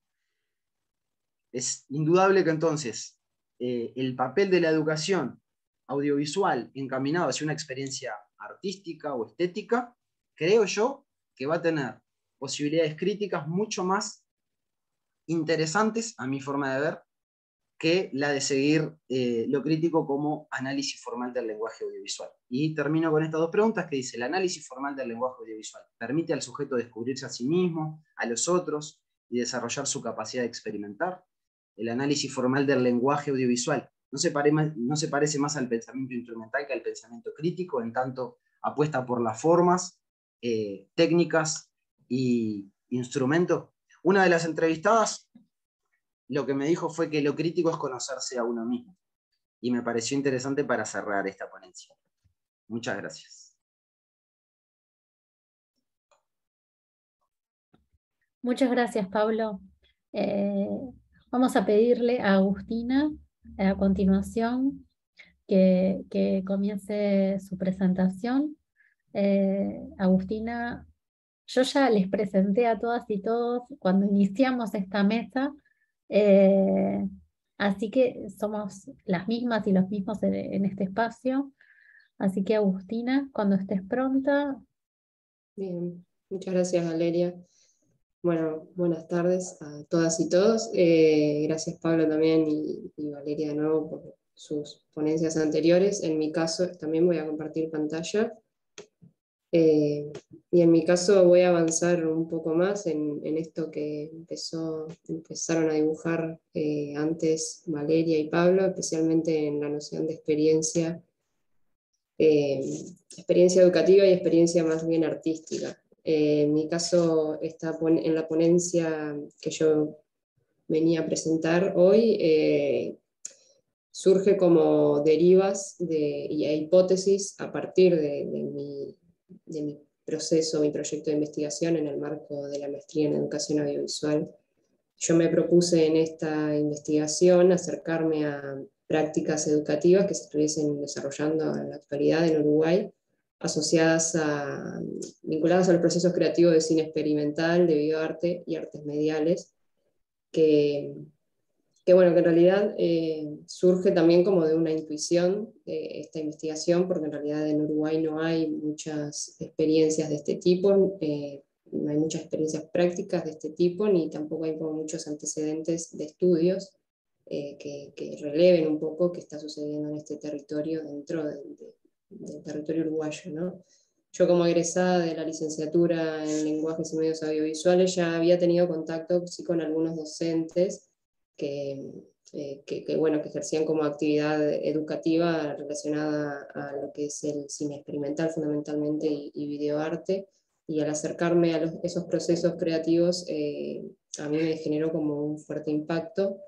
Es indudable que entonces el papel de la educación audiovisual encaminado hacia una experiencia artística o estética, creo yo que va a tener posibilidades críticas mucho más interesantes, a mi forma de ver, que la de seguir lo crítico como análisis formal del lenguaje audiovisual. Y termino con estas dos preguntas que dice, ¿el análisis formal del lenguaje audiovisual permite al sujeto descubrirse a sí mismo, a los otros y desarrollar su capacidad de experimentar? El análisis formal del lenguaje audiovisual no se parece más al pensamiento instrumental que al pensamiento crítico, en tanto apuesta por las formas, técnicas y instrumentos. Una de las entrevistadas lo que me dijo fue que lo crítico es conocerse a uno mismo. Y me pareció interesante para cerrar esta ponencia. Muchas gracias. Muchas gracias, Pablo. Eh, Vamos a pedirle a Agustina a continuación que comience su presentación. Agustina, yo ya les presenté a todas y todos cuando iniciamos esta mesa, eh, así que somos las mismas y los mismos en este espacio. Así que Agustina, cuando estés pronta. Bien, muchas gracias, Valeria. Bueno, buenas tardes a todas y todos. Gracias, Pablo, también y Valeria de nuevo por sus ponencias anteriores. En mi caso, también voy a compartir pantalla. Y en mi caso voy a avanzar un poco más en esto que empezaron a dibujar antes Valeria y Pablo, especialmente en la noción de experiencia educativa y experiencia más bien artística. En mi caso, en la ponencia que yo venía a presentar hoy, surge como derivas y hipótesis a partir de mi proceso, mi proyecto de investigación en el marco de la maestría en educación audiovisual. Yo me propuse en esta investigación acercarme a prácticas educativas que se estuviesen desarrollando en la actualidad en Uruguay, vinculadas a los procesos creativos de cine experimental, de videoarte y artes mediales, que bueno, que en realidad surge también como de una intuición de esta investigación, porque en realidad en Uruguay no hay muchas experiencias de este tipo, no hay muchas experiencias prácticas de este tipo, ni tampoco hay como muchos antecedentes de estudios que releven un poco qué está sucediendo en este territorio dentro del territorio uruguayo, ¿no? Yo como egresada de la licenciatura en lenguajes y medios audiovisuales ya había tenido contacto sí, con algunos docentes bueno, que ejercían como actividad educativa relacionada a lo que es el cine experimental fundamentalmente y videoarte, y al acercarme a esos procesos creativos a mí me generó como un fuerte impacto.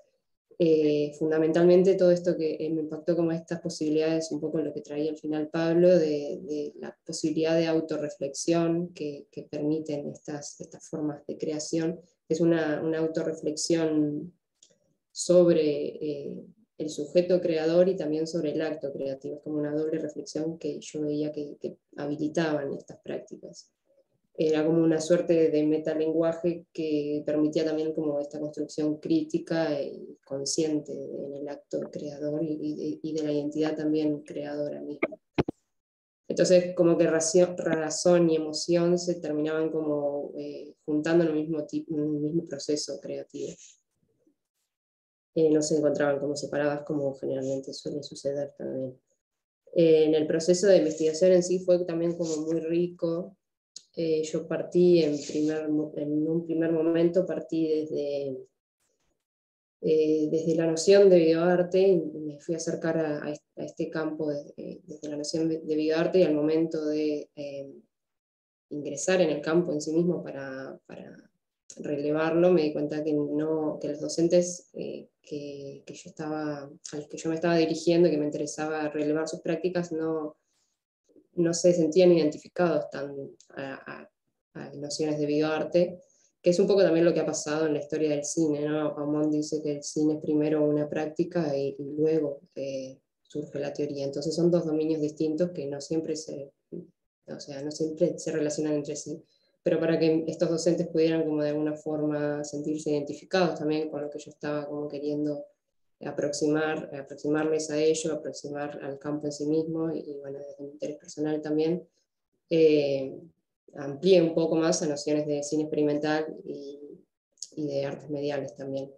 Fundamentalmente todo esto que me impactó como estas posibilidades, un poco lo que traía al final Pablo, de la posibilidad de autorreflexión que permiten estas formas de creación. Es una autorreflexión sobre el sujeto creador y también sobre el acto creativo. Es como una doble reflexión que yo veía que habilitaban estas prácticas. Era como una suerte de metalenguaje que permitía también como esta construcción crítica y consciente en el acto creador y de la identidad también creadora misma. Entonces como que razón y emoción se terminaban como juntando en un mismo proceso creativo. No se encontraban como separadas como generalmente suele suceder también. En el proceso de investigación en sí fue también como muy rico. Yo partí en un primer momento, partí desde la noción de videoarte, y me fui a acercar a este campo desde la noción de videoarte, y al momento de ingresar en el campo en sí mismo para relevarlo, me di cuenta que los docentes a los que yo me estaba dirigiendo, que me interesaba relevar sus prácticas, no se sentían identificados a nociones de videoarte, que es un poco también lo que ha pasado en la historia del cine, ¿no? Aumont dice que el cine es primero una práctica y luego surge la teoría. Entonces son dos dominios distintos que no siempre no siempre se relacionan entre sí. Pero para que estos docentes pudieran como de alguna forma sentirse identificados también con lo que yo estaba como queriendo aproximarles a ello, aproximar al campo en sí mismo, y bueno, desde mi interés personal también, amplié un poco más a nociones de cine experimental y de artes mediales también.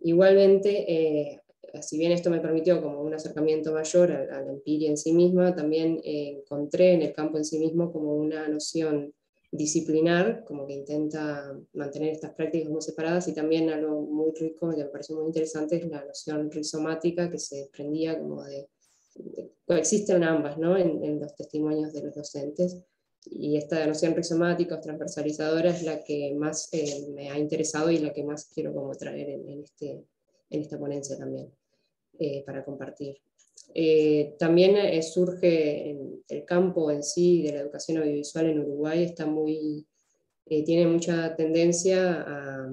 Igualmente, si bien esto me permitió como un acercamiento mayor a la empiria en sí misma, también encontré en el campo en sí mismo como una noción disciplinar, como que intenta mantener estas prácticas muy separadas, y también algo muy rico que me pareció muy interesante es la noción rizomática que se desprendía como coexisten ambas, ¿no? en los testimonios de los docentes, y esta noción rizomática o transversalizadora es la que más me ha interesado y la que más quiero como traer en esta ponencia también, para compartir. También surge en el campo en sí de la educación audiovisual en Uruguay, tiene mucha tendencia a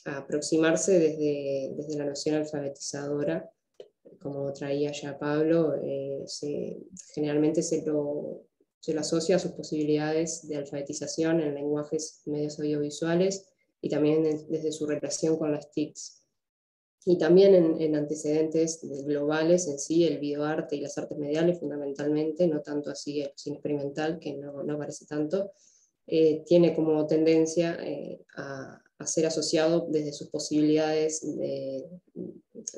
aproximarse desde la noción alfabetizadora, como traía ya Pablo. Generalmente se lo asocia a sus posibilidades de alfabetización en lenguajes y medios audiovisuales, y también desde su relación con las TICs. Y también en antecedentes globales en sí, el videoarte y las artes mediales fundamentalmente, no tanto así el cine experimental, que no aparece tanto, tiene como tendencia a ser asociado desde sus posibilidades de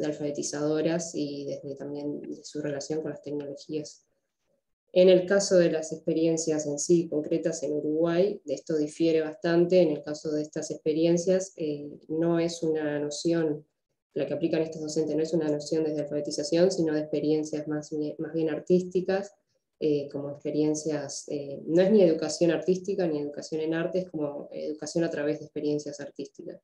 alfabetizadoras y desde también de su relación con las tecnologías. En el caso de las experiencias en sí concretas en Uruguay, esto difiere bastante. En el caso de estas experiencias, no es una noción, la que aplican estos docentes no es una noción desde alfabetización, sino de experiencias más bien artísticas, como experiencias, no es ni educación artística ni educación en arte, es como educación a través de experiencias artísticas.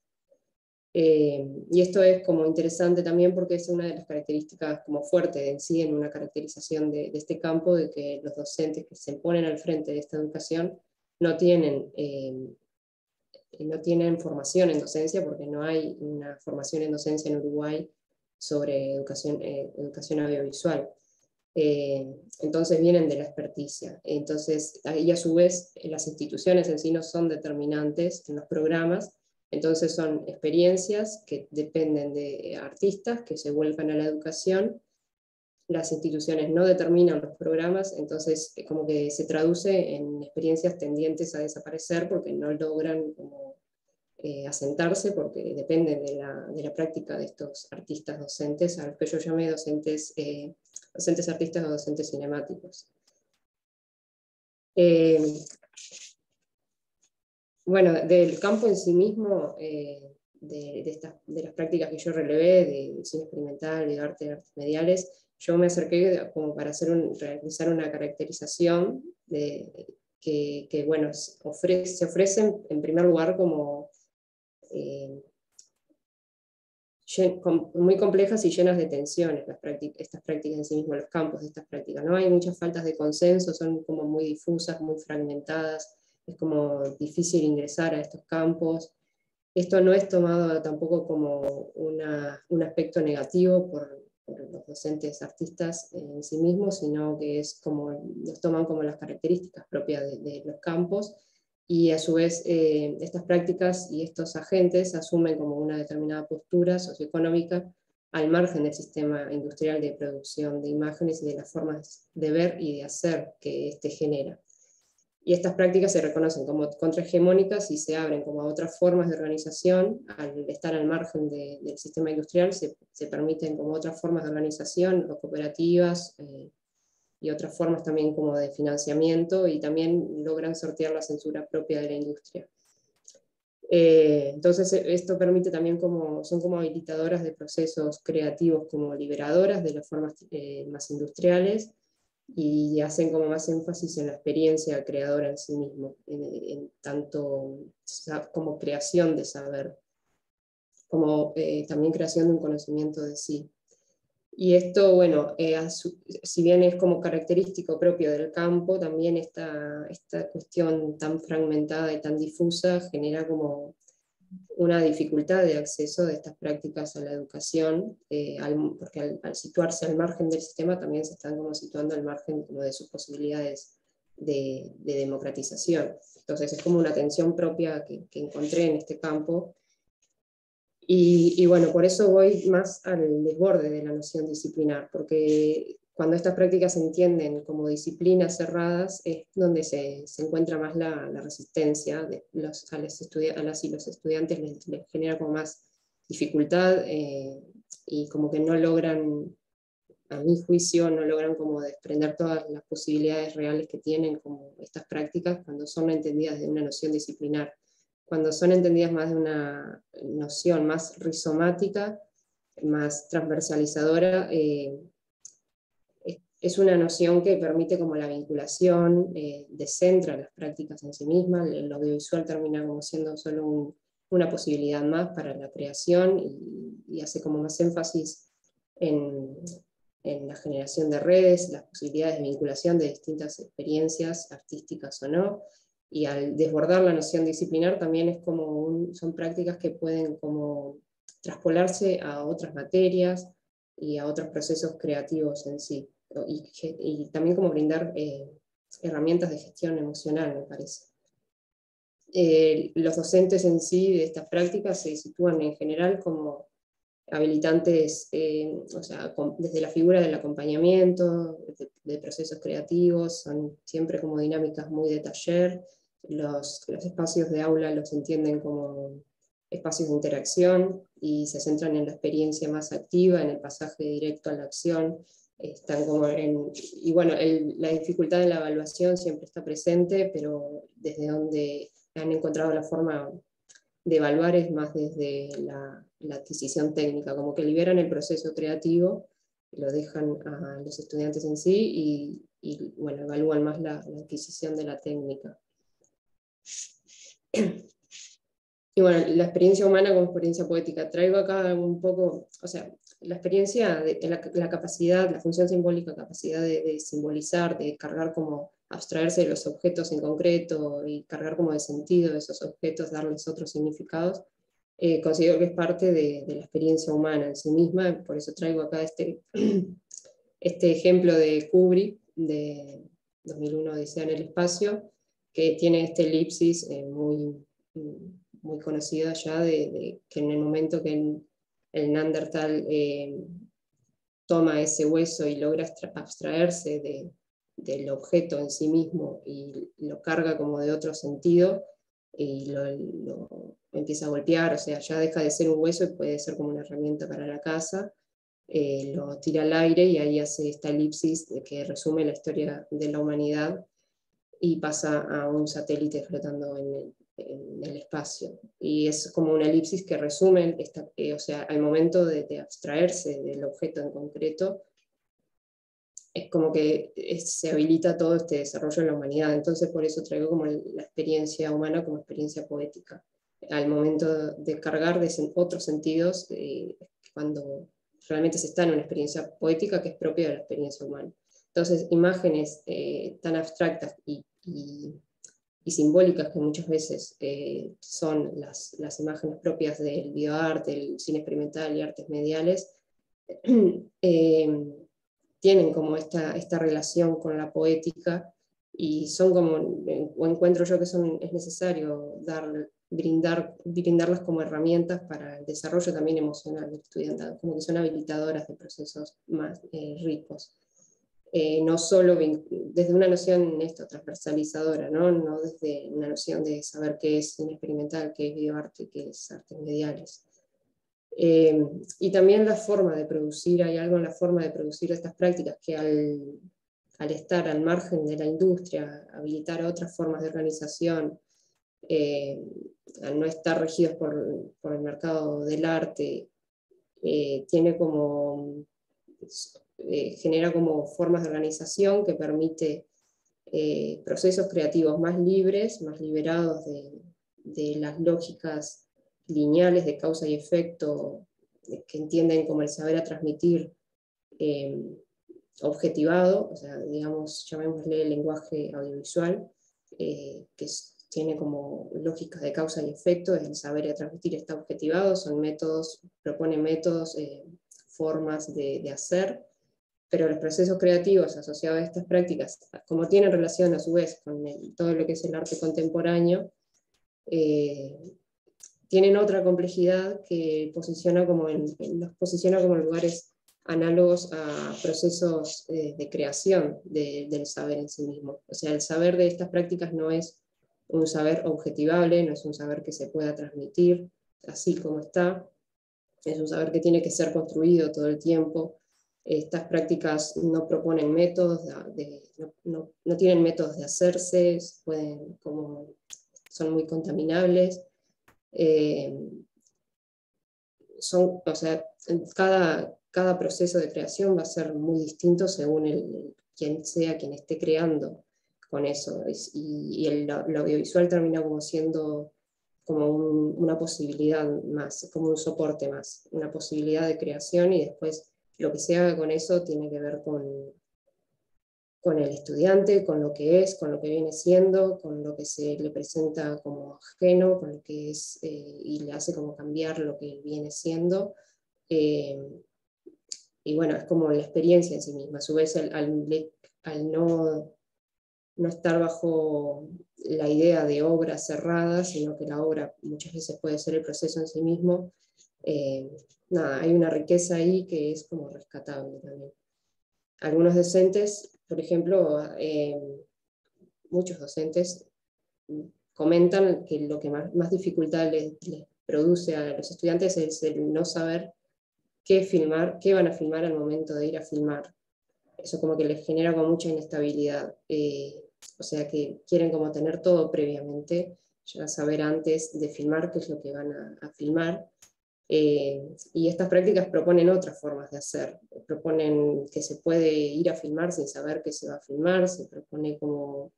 Y esto es como interesante también porque es una de las características como fuerte en sí, en una caracterización de este campo, de que los docentes que se ponen al frente de esta educación no tienen, no tienen formación en docencia, porque no hay una formación en docencia en Uruguay sobre educación audiovisual. Entonces vienen de la experticia. Entonces, y a su vez, las instituciones en sí no son determinantes en los programas, entonces son experiencias que dependen de artistas que se vuelcan a la educación. Las instituciones no determinan los programas, entonces como que se traduce en experiencias tendientes a desaparecer porque no logran como, asentarse, porque dependen de la práctica de estos artistas docentes, a los que yo llamé docentes artistas o docentes cinemáticos. Bueno, del campo en sí mismo, de las prácticas que yo relevé, de cine experimental, de artes mediales, yo me acerqué como para realizar una caracterización que bueno, se ofrecen en primer lugar como muy complejas y llenas de tensiones estas prácticas en sí mismas, los campos de estas prácticas. ¿No? Hay muchas faltas de consenso, son como muy difusas, muy fragmentadas, es como difícil ingresar a estos campos. Esto no es tomado tampoco como un aspecto negativo por los docentes artistas en sí mismos, sino que es como, los toman como las características propias de los campos, y a su vez estas prácticas y estos agentes asumen como una determinada postura socioeconómica al margen del sistema industrial de producción de imágenes y de las formas de ver y de hacer que éste genera. Y estas prácticas se reconocen como contrahegemónicas y se abren como a otras formas de organización. Al estar al margen del sistema industrial se permiten como otras formas de organización, o cooperativas, y otras formas también como de financiamiento, y también logran sortear la censura propia de la industria. Entonces esto permite también son como habilitadoras de procesos creativos, como liberadoras de las formas más industriales, y hacen como más énfasis en la experiencia creadora en sí mismo, en tanto como creación de saber, como también creación de un conocimiento de sí. Y esto, bueno, si bien es como característico propio del campo, también esta cuestión tan fragmentada y tan difusa genera como una dificultad de acceso de estas prácticas a la educación, porque al situarse al margen del sistema también se están como situando al margen como de sus posibilidades de democratización. Entonces es como una tensión propia que encontré en este campo. Y bueno, por eso voy más al desborde de la noción disciplinar, porque cuando estas prácticas se entienden como disciplinas cerradas es donde se encuentra más la resistencia de a las y los estudiantes, les genera como más dificultad, y como que no logran, a mi juicio, no logran como desprender todas las posibilidades reales que tienen como estas prácticas cuando son entendidas de una noción disciplinar. Cuando son entendidas más de una noción más rizomática, más transversalizadora, es una noción que permite como la vinculación, descentra las prácticas en sí mismas, el audiovisual termina como siendo solo una posibilidad más para la creación, y hace como más énfasis en la generación de redes, las posibilidades de vinculación de distintas experiencias artísticas o no, y al desbordar la noción disciplinar también es como son prácticas que pueden como traspolarse a otras materias y a otros procesos creativos en sí, y también como brindar herramientas de gestión emocional, me parece. Los docentes en sí de estas prácticas se sitúan en general como habilitantes, o sea, desde la figura del acompañamiento, de procesos creativos, son siempre como dinámicas muy de taller. Los espacios de aula los entienden como espacios de interacción y se centran en la experiencia más activa, en el pasaje directo a la acción. Están como y bueno, la dificultad de la evaluación siempre está presente, pero desde donde han encontrado la forma de evaluar es más desde la adquisición técnica, como que liberan el proceso creativo, lo dejan a los estudiantes en sí, y bueno, evalúan más la adquisición de la técnica. Y bueno, la experiencia humana como experiencia poética. Traigo acá un poco, o sea, la experiencia, la capacidad, la función simbólica, capacidad de simbolizar, de cargar como, abstraerse de los objetos en concreto y cargar como de sentido de esos objetos, darles otros significados, considero que es parte de la experiencia humana en sí misma. Por eso traigo acá este ejemplo de Kubrick, de 2001 Odisea en el espacio, que tiene este elipsis muy conocida ya, de que en el momento que el Neandertal toma ese hueso y logra abstraerse del objeto en sí mismo y lo carga como de otro sentido, y lo empieza a golpear, o sea, ya deja de ser un hueso y puede ser como una herramienta para la caza, lo tira al aire y ahí hace esta elipsis que resume la historia de la humanidad y pasa a un satélite flotando en el espacio. Y es como una elipsis que resume, o sea, al momento de abstraerse del objeto en concreto, es como que se habilita todo este desarrollo en la humanidad. Entonces por eso traigo como la experiencia humana como experiencia poética. Al momento de cargar de otros sentidos, cuando realmente se está en una experiencia poética que es propia de la experiencia humana. Entonces, imágenes tan abstractas y simbólicas que muchas veces son las imágenes propias del bioarte, del cine experimental y artes mediales, tienen como esta relación con la poética y son como, o encuentro yo que es necesario brindarlas como herramientas para el desarrollo también emocional del estudiantado, como que son habilitadoras de procesos más ricos. No solo desde una noción transversalizadora, ¿no? Desde una noción de saber qué es cine experimental, qué es videoarte, qué es artes mediales. Y también la forma de producir, hay algo en la forma de producir estas prácticas que al estar al margen de la industria, habilitar otras formas de organización, al no estar regidos por el mercado del arte, tiene como, genera como formas de organización que permite procesos creativos más libres, más liberados de las lógicas lineales de causa y efecto, que entienden como el saber a transmitir objetivado, o sea, digamos, llamémosle el lenguaje audiovisual, tiene como lógicas de causa y efecto, el saber a transmitir está objetivado, son métodos, propone métodos, formas de hacer, pero los procesos creativos asociados a estas prácticas, como tienen relación a su vez con todo lo que es el arte contemporáneo, tienen otra complejidad que los posiciona como lugares análogos a procesos de creación del saber en sí mismo. O sea, el saber de estas prácticas no es un saber objetivable, no es un saber que se pueda transmitir así como está, es un saber que tiene que ser construido todo el tiempo. Estas prácticas no proponen métodos, no tienen métodos de hacerse, son muy contaminables. O sea, cada proceso de creación va a ser muy distinto según quien sea quien esté creando con eso. Y el audiovisual termina como siendo como una posibilidad más, como un soporte más, una posibilidad de creación, y después lo que se haga con eso tiene que ver con el estudiante, con lo que es, con lo que viene siendo, con lo que se le presenta como ajeno, con lo que es, y le hace como cambiar lo que viene siendo. Y bueno, es como la experiencia en sí misma. A su vez, al no estar bajo la idea de obra cerrada, sino que la obra muchas veces puede ser el proceso en sí mismo, nada, hay una riqueza ahí que es como rescatable también. Algunos docentes, por ejemplo, muchos docentes comentan que lo que más dificultad les produce a los estudiantes es el no saber qué filmar, qué van a filmar al momento de ir a filmar. Eso como que les genera como mucha inestabilidad. O sea que quieren como tener todo previamente, ya saber antes de filmar qué es lo que van a filmar. Y estas prácticas proponen otras formas de hacer. Proponen que se puede ir a filmar sin saber qué se va a filmar, se propone como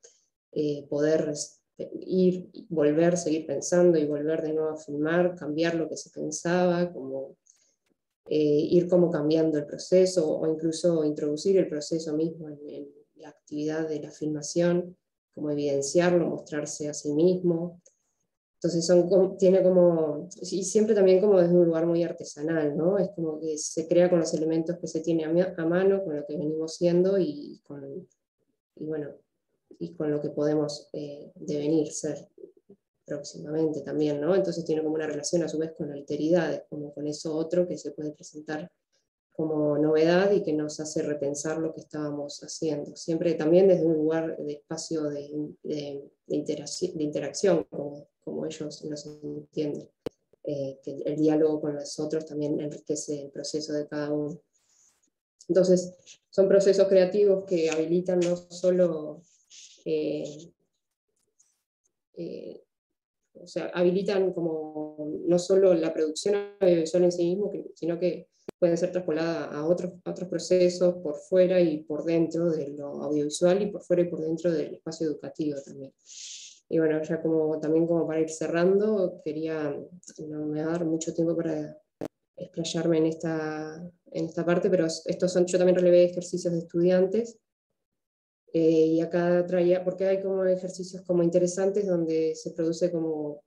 poder ir, volver, seguir pensando y volver de nuevo a filmar, cambiar lo que se pensaba, como ir como cambiando el proceso o incluso introducir el proceso mismo en la actividad de la filmación, como evidenciarlo, mostrarse a sí mismo. Entonces tiene como, y siempre también como desde un lugar muy artesanal, ¿no? Es como que se crea con los elementos que se tiene a mano, con lo que venimos siendo bueno, y con lo que podemos devenir ser próximamente también, ¿no? Entonces tiene como una relación a su vez con la alteridad, como con eso otro que se puede presentar como novedad y que nos hace repensar lo que estábamos haciendo. Siempre también desde un lugar de espacio de interacción, como ellos los entienden. Que el diálogo con los otros también enriquece el proceso de cada uno. Entonces, son procesos creativos que habilitan no solo o sea, habilitan como no solo la producción audiovisual en sí mismo, sino que pueden ser traspoladas a otros procesos por fuera y por dentro de lo audiovisual y por fuera y por dentro del espacio educativo también. Y bueno, ya también como para ir cerrando, no me va a dar mucho tiempo para explayarme en esta parte, pero yo también relevé ejercicios de estudiantes. Y acá traía, porque hay como ejercicios como interesantes donde se produce como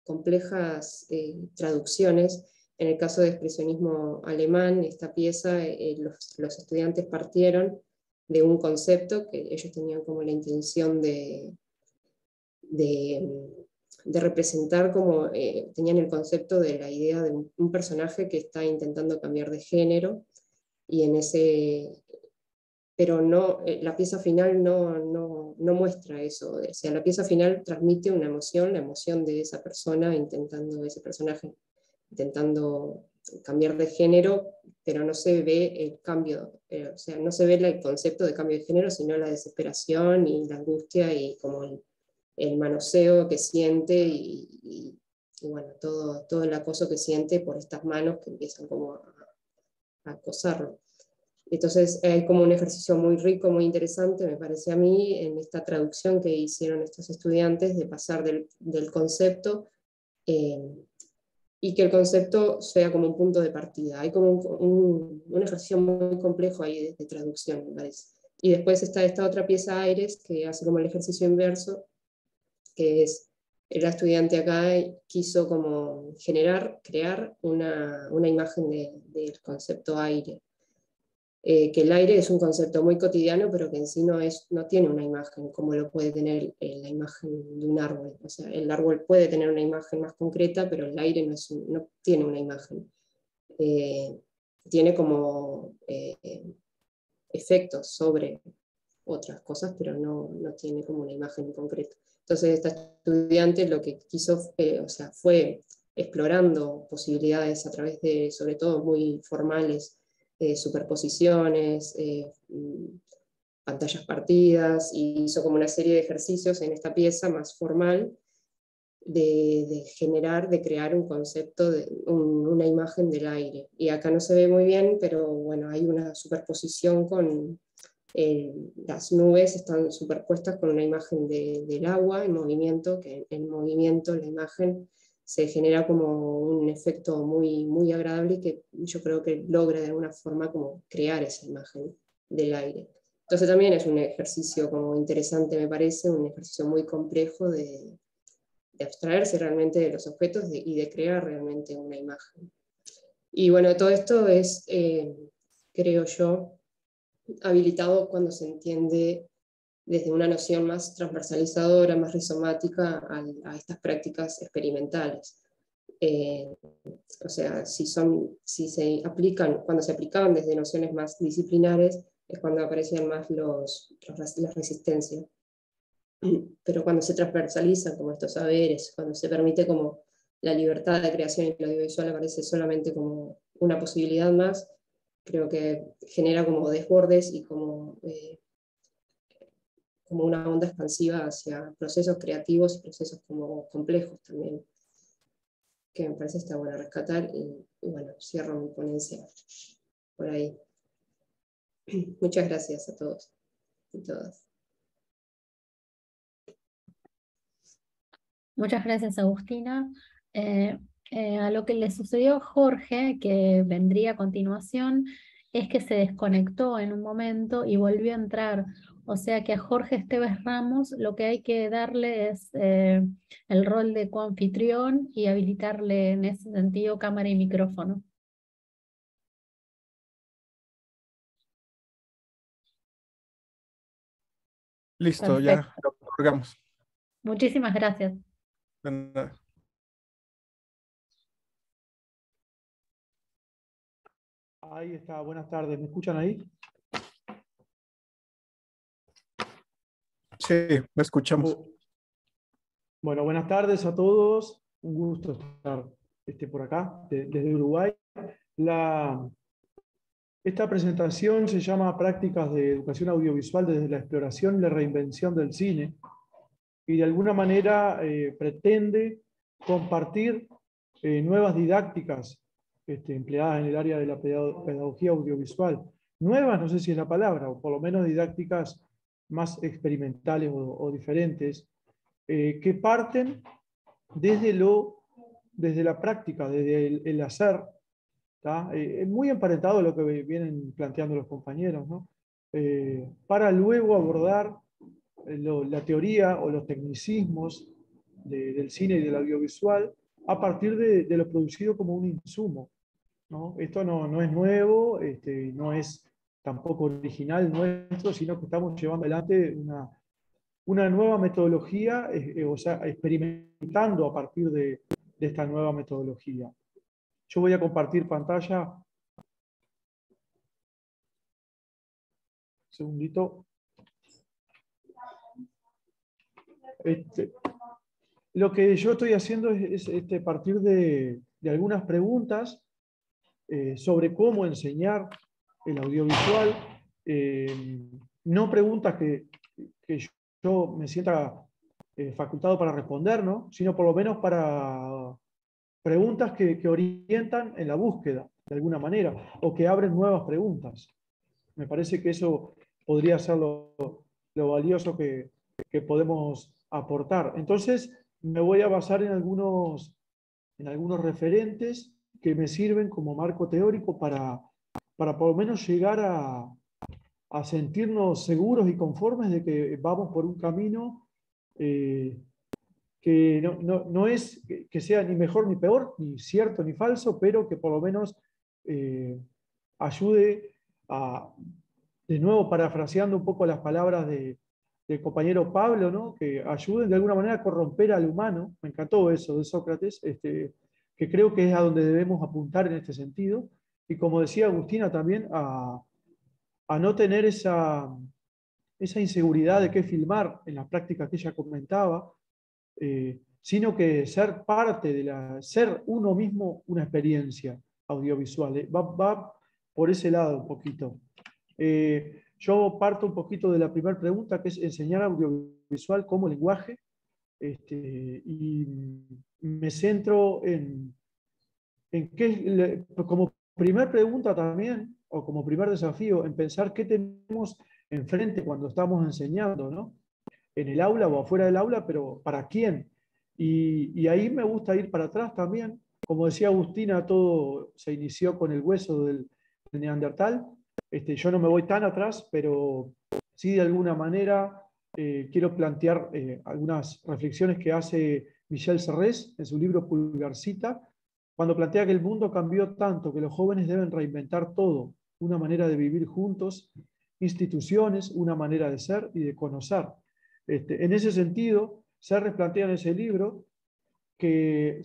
complejas traducciones. En el caso de expresionismo alemán, esta pieza, los estudiantes partieron de un concepto que ellos tenían como la intención de representar, como tenían el concepto de la idea de un personaje que está intentando cambiar de género, y pero no, la pieza final no muestra eso. O sea, la pieza final transmite una emoción, la emoción de esa persona ese personaje intentando cambiar de género, pero no se ve el cambio, o sea, no se ve el concepto de cambio de género, sino la desesperación y la angustia y como el manoseo que siente y bueno, todo el acoso que siente por estas manos que empiezan como a acosarlo. Entonces hay como un ejercicio muy rico, muy interesante, me parece a mí, en esta traducción que hicieron estos estudiantes de pasar del concepto y que el concepto sea como un punto de partida. Hay como un ejercicio muy complejo ahí de traducción, me parece. Y después está esta otra pieza, Aires, que hace como el ejercicio inverso, que es, el estudiante acá quiso como crear una imagen del concepto aire. Que el aire es un concepto muy cotidiano, pero que en sí no tiene una imagen como lo puede tener la imagen de un árbol. O sea, el árbol puede tener una imagen más concreta, pero el aire no tiene una imagen. Tiene como efectos sobre otras cosas, pero no tiene como una imagen concreta. Entonces, esta estudiante lo que quiso o sea, fue explorando posibilidades a través de, sobre todo, muy formales, superposiciones, pantallas partidas, y hizo como una serie de ejercicios en esta pieza más formal de crear un concepto, una imagen del aire. Y acá no se ve muy bien, pero bueno, hay una superposición con las nubes están superpuestas con una imagen del agua en movimiento, que en movimiento la imagen se genera como un efecto muy, muy agradable, que yo creo que logra de alguna forma como crear esa imagen del aire. Entonces también es un ejercicio como interesante, me parece, un ejercicio muy complejo de abstraerse realmente de los objetos y de crear realmente una imagen. Y bueno, todo esto es, creo yo, habilitado cuando se entiende desde una noción más transversalizadora, más rizomática a estas prácticas experimentales. O sea, cuando se aplicaban desde nociones más disciplinares, es cuando aparecían más las resistencias. Pero cuando se transversalizan como estos saberes, cuando se permite como la libertad de creación y lo audiovisual aparece solamente como una posibilidad más, creo que genera como desbordes y como una onda expansiva hacia procesos creativos y procesos como complejos también, que me parece está bueno rescatar, y bueno, cierro mi ponencia por ahí. Muchas gracias a todos y todas. Muchas gracias, Agustina. Eh, a lo que le sucedió a Jorge, que vendría a continuación, es que se desconectó en un momento y volvió a entrar. O sea que a Jorge Esteves Ramos lo que hay que darle es el rol de coanfitrión y habilitarle en ese sentido cámara y micrófono. Listo, ya Perfecto. lo otorgamos. Muchísimas gracias. De nada. Ahí está, buenas tardes. ¿Me escuchan ahí? Sí, lo escuchamos. Bueno, buenas tardes a todos. Un gusto estar por acá, desde Uruguay. Esta presentación se llama Prácticas de Educación Audiovisual desde la exploración y la reinvención del cine, y de alguna manera pretende compartir nuevas didácticas empleadas en el área de la pedagogía audiovisual. Nuevas, no sé si es la palabra, o por lo menos didácticas más experimentales o diferentes, que parten desde la práctica, desde el hacer. Es muy emparentado a lo que vienen planteando los compañeros, ¿no? Para luego abordar la teoría o los tecnicismos del cine y del audiovisual a partir de lo producido como un insumo, ¿no? Esto no es nuevo, no es tampoco original nuestro, sino que estamos llevando adelante una nueva metodología, o sea, experimentando a partir de esta nueva metodología. Yo voy a compartir pantalla. Un segundito. Lo que yo estoy haciendo es partir de algunas preguntas sobre cómo enseñar el audiovisual. No preguntas que yo me sienta facultado para responder, ¿no? Sino por lo menos para preguntas que orientan en la búsqueda, de alguna manera, o que abren nuevas preguntas. Me parece que eso podría ser lo valioso que podemos aportar. Entonces, me voy a basar en algunos referentes que me sirven como marco teórico para por lo menos llegar a sentirnos seguros y conformes de que vamos por un camino que no es que sea ni mejor ni peor, ni cierto ni falso, pero que por lo menos ayude a, de nuevo parafraseando un poco las palabras del compañero Pablo, ¿no? Que ayuden de alguna manera a corromper al humano. Me encantó eso de Sócrates, que creo que es a donde debemos apuntar en este sentido. Y como decía Agustina también, a no tener esa inseguridad de qué filmar en la práctica que ella comentaba, sino que ser parte ser uno mismo una experiencia audiovisual. Va por ese lado un poquito. Yo parto un poquito de la primera pregunta, que es enseñar audiovisual como lenguaje, y me centro como primer pregunta también, o como primer desafío, en pensar qué tenemos enfrente cuando estamos enseñando, ¿no? En el aula o afuera del aula, pero ¿para quién? Y ahí me gusta ir para atrás también. Como decía Agustina, todo se inició con el hueso del Neandertal. Yo no me voy tan atrás, pero sí de alguna manera quiero plantear algunas reflexiones que hace Michel Serres en su libro Pulgarcita, cuando plantea que el mundo cambió tanto que los jóvenes deben reinventar todo, una manera de vivir juntos, instituciones, una manera de ser y de conocer. En ese sentido, Serres plantea en ese libro que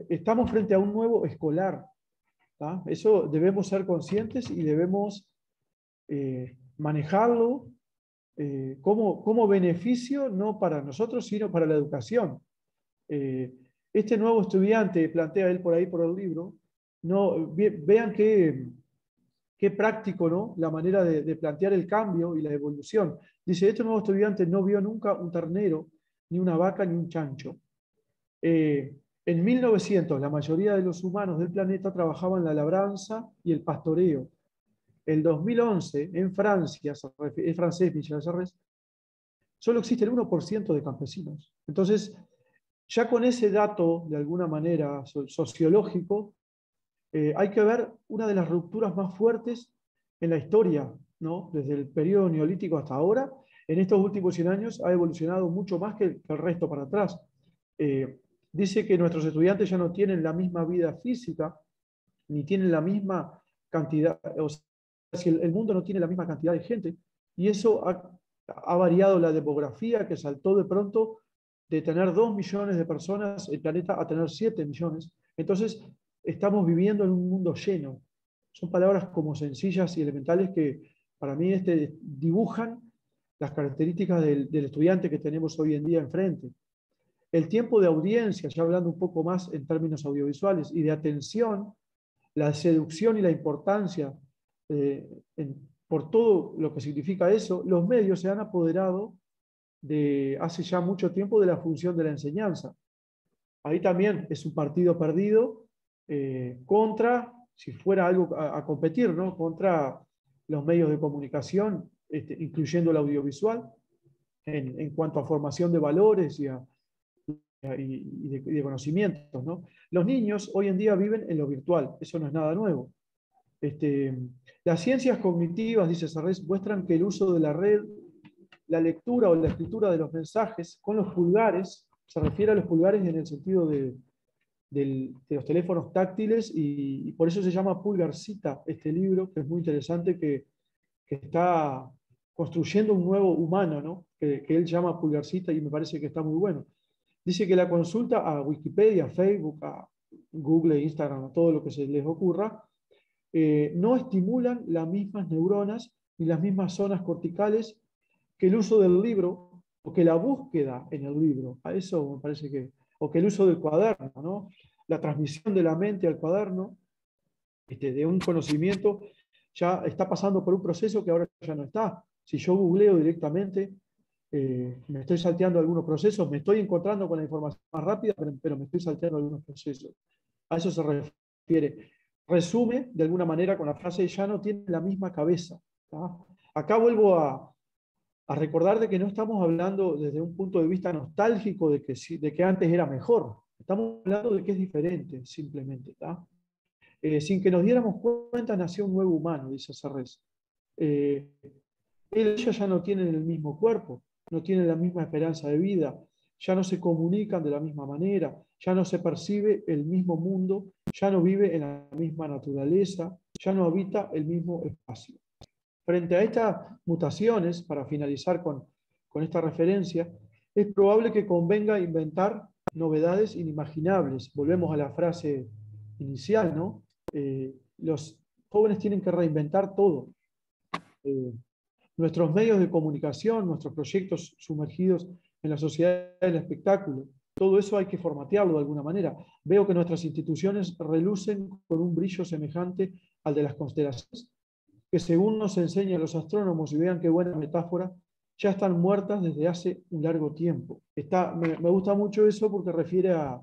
estamos frente a un nuevo escolar. ¿tá? Eso debemos ser conscientes y debemos manejarlo como beneficio, no para nosotros, sino para la educación. Este nuevo estudiante, plantea él por ahí por el libro, vean qué práctico, ¿no? La manera de plantear el cambio y la evolución. Dice, este nuevo estudiante no vio nunca un ternero, ni una vaca, ni un chancho. En 1900, la mayoría de los humanos del planeta trabajaban la labranza y el pastoreo. En 2011, en Francia, es francés, Michel Serres, solo existe el 1% de campesinos. Entonces, Ya con ese dato, de alguna manera, sociológico, hay que ver una de las rupturas más fuertes en la historia, ¿no? Desde el periodo neolítico hasta ahora. En estos últimos 100 años ha evolucionado mucho más que el resto para atrás. Dice que nuestros estudiantes ya no tienen la misma vida física, ni tienen la misma cantidad, o sea, si el mundo no tiene la misma cantidad de gente, y eso ha variado la demografía, que saltó de pronto de tener 2 millones de personas el planeta a tener 7 millones. Entonces, estamos viviendo en un mundo lleno. Son palabras como sencillas y elementales que para mí dibujan las características del estudiante que tenemos hoy en día enfrente. El tiempo de audiencia, ya hablando un poco más en términos audiovisuales, y de atención, la seducción y la importancia por todo lo que significa eso, los medios se han apoderado de hace ya mucho tiempo de la función de la enseñanza. Ahí también es un partido perdido contra, si fuera algo a competir, ¿no? Contra los medios de comunicación, incluyendo el audiovisual, en cuanto a formación de valores y de conocimientos, ¿no? Los niños hoy en día viven en lo virtual, eso no es nada nuevo. Las ciencias cognitivas, dice Sarrés, muestran que el uso de la red, la lectura o la escritura de los mensajes con los pulgares, se refiere a los pulgares en el sentido de los teléfonos táctiles, y por eso se llama Pulgarcita este libro, que es muy interesante, que está construyendo un nuevo humano, ¿no? que él llama Pulgarcita, y me parece que está muy bueno. Dice que la consulta a Wikipedia, a Facebook, a Google, Instagram, a todo lo que se les ocurra, no estimulan las mismas neuronas ni las mismas zonas corticales que el uso del libro o que la búsqueda en el libro. A eso me parece que, o que el uso del cuaderno, ¿no? La transmisión de la mente al cuaderno, de un conocimiento, ya está pasando por un proceso que ahora ya no está. Si yo googleo directamente, me estoy salteando algunos procesos, me estoy encontrando con la información más rápida, pero me estoy salteando algunos procesos. A eso se refiere. Resume, de alguna manera, con la frase, ya no tiene la misma cabeza. ¿Tá? Acá vuelvo a recordar de que no estamos hablando desde un punto de vista nostálgico de que antes era mejor. Estamos hablando de que es diferente, simplemente. ¿Tá? Sin que nos diéramos cuenta, nació un nuevo humano, dice Sarrés. Ellos ya no tienen el mismo cuerpo, no tienen la misma esperanza de vida, ya no se comunican de la misma manera, ya no se percibe el mismo mundo, ya no vive en la misma naturaleza, ya no habita el mismo espacio. Frente a estas mutaciones, para finalizar con esta referencia, es probable que convenga inventar novedades inimaginables. Volvemos a la frase inicial, ¿no? Los jóvenes tienen que reinventar todo. Nuestros medios de comunicación, nuestros proyectos sumergidos en la sociedad del espectáculo, todo eso hay que formatearlo de alguna manera. Veo que nuestras instituciones relucen con un brillo semejante al de las constelaciones, que según nos enseñan los astrónomos, y vean qué buena metáfora, ya están muertas desde hace un largo tiempo. Me gusta mucho eso porque refiere a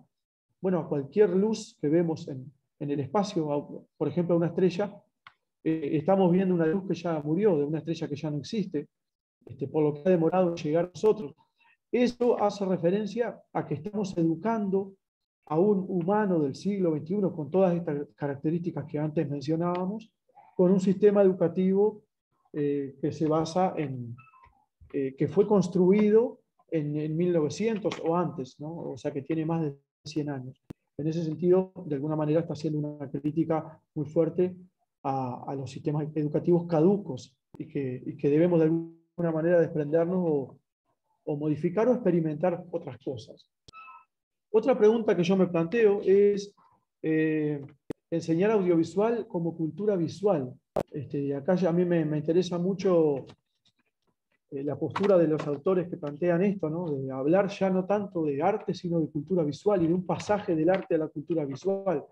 cualquier luz que vemos en el espacio, por ejemplo, a una estrella. Estamos viendo una luz que ya murió, de una estrella que ya no existe, por lo que ha demorado en llegar a nosotros. Eso hace referencia a que estamos educando a un humano del siglo XXI con todas estas características que antes mencionábamos, con un sistema educativo que se basa que fue construido en 1900 o antes, ¿no? O sea que tiene más de 100 años. En ese sentido, de alguna manera está haciendo una crítica muy fuerte a los sistemas educativos caducos y que debemos de alguna manera desprendernos o modificar o experimentar otras cosas. Otra pregunta que yo me planteo es enseñar audiovisual como cultura visual. Acá a mí me interesa mucho la postura de los autores que plantean esto, ¿no? De hablar ya no tanto de arte, sino de cultura visual y de un pasaje del arte a la cultura visual.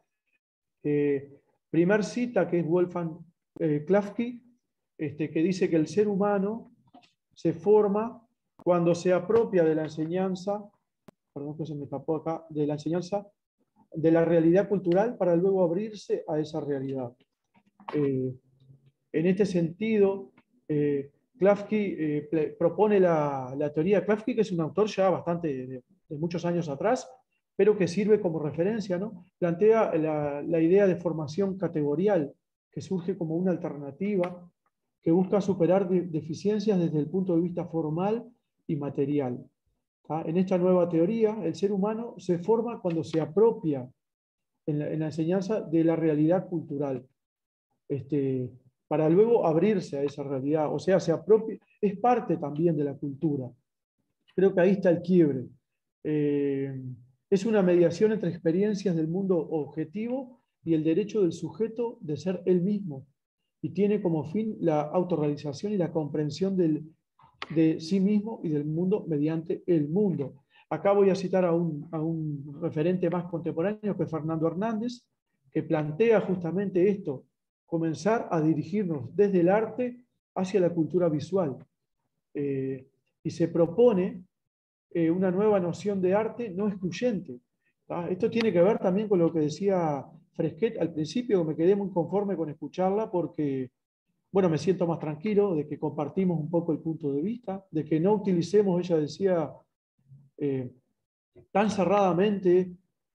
Primer cita, que es Wolfgang Klafki, que dice que el ser humano se forma cuando se apropia de la enseñanza, perdón que se me tapó acá, de la enseñanza de la realidad cultural para luego abrirse a esa realidad. En este sentido, Klafki propone la teoría. Klafki, que es un autor ya bastante de muchos años atrás, pero que sirve como referencia, ¿no? Plantea la idea de formación categorial, que surge como una alternativa que busca superar deficiencias desde el punto de vista formal y material. En esta nueva teoría, el ser humano se forma cuando se apropia en la enseñanza de la realidad cultural, para luego abrirse a esa realidad, o sea, se apropia, es parte también de la cultura. Creo que ahí está el quiebre. Es una mediación entre experiencias del mundo objetivo y el derecho del sujeto de ser él mismo, y tiene como fin la autorrealización y la comprensión de sí mismo y del mundo mediante el mundo. Acá voy a citar a un referente más contemporáneo, que es Fernando Hernández, que plantea justamente esto: comenzar a dirigirnos desde el arte hacia la cultura visual. Y se propone una nueva noción de arte no excluyente. Esto tiene que ver también con lo que decía Fresquet al principio, que me quedé muy conforme con escucharla, porque bueno, me siento más tranquilo de que compartimos un poco el punto de vista, de que no utilicemos, ella decía, tan cerradamente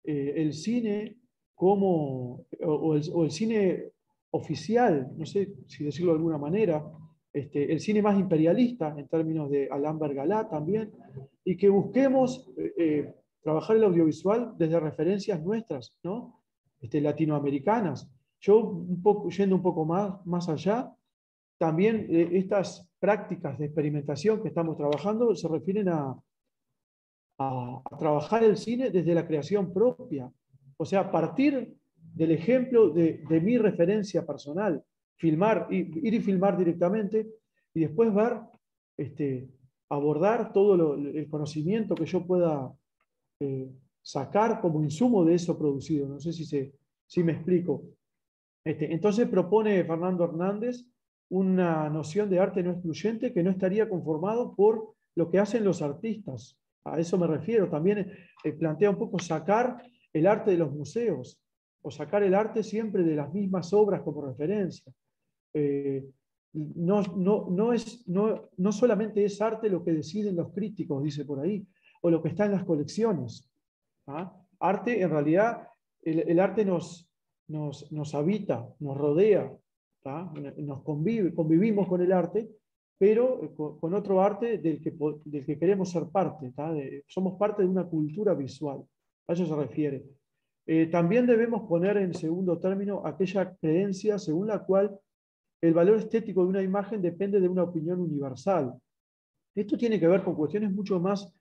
el cine como, o el cine oficial, no sé si decirlo de alguna manera, el cine más imperialista en términos de Alain Bergalat también, y que busquemos trabajar el audiovisual desde referencias nuestras, ¿no? Latinoamericanas. Yo, yendo un poco más allá, también estas prácticas de experimentación que estamos trabajando se refieren a trabajar el cine desde la creación propia. O sea, partir del ejemplo de mi referencia personal, filmar, ir y filmar directamente, y después ver, abordar todo el conocimiento que yo pueda sacar como insumo de eso producido. No sé si me explico. Entonces propone Fernando Hernández una noción de arte no excluyente que no estaría conformado por lo que hacen los artistas. A eso me refiero. También plantea un poco sacar el arte de los museos, o sacar el arte siempre de las mismas obras como referencia. No solamente es arte lo que deciden los críticos, dice por ahí, o lo que está en las colecciones. Arte, en realidad, el arte nos habita, nos rodea, convivimos con el arte, pero con otro arte del que queremos ser parte. Somos parte de una cultura visual, a eso se refiere. También debemos poner en segundo término aquella creencia según la cual el valor estético de una imagen depende de una opinión universal. Esto tiene que ver con cuestiones mucho más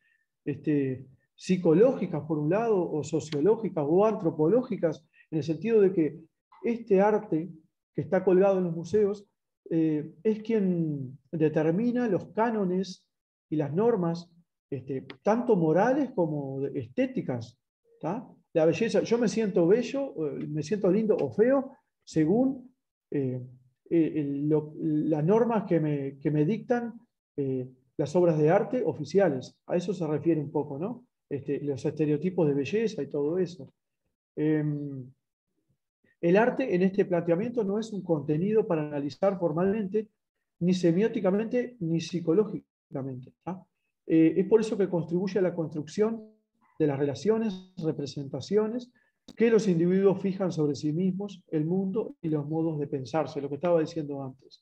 psicológicas, por un lado, o sociológicas o antropológicas, en el sentido de que este arte que está colgado en los museos es quien determina los cánones y las normas, tanto morales como estéticas. La belleza, yo me siento bello, me siento lindo o feo según las normas que me dictan las obras de arte oficiales. A eso se refiere un poco, ¿no? Los estereotipos de belleza y todo eso. El arte en este planteamiento no es un contenido para analizar formalmente, ni semióticamente, ni psicológicamente. Es por eso que contribuye a la construcción de las relaciones, representaciones que los individuos fijan sobre sí mismos, el mundo y los modos de pensarse, lo que estaba diciendo antes.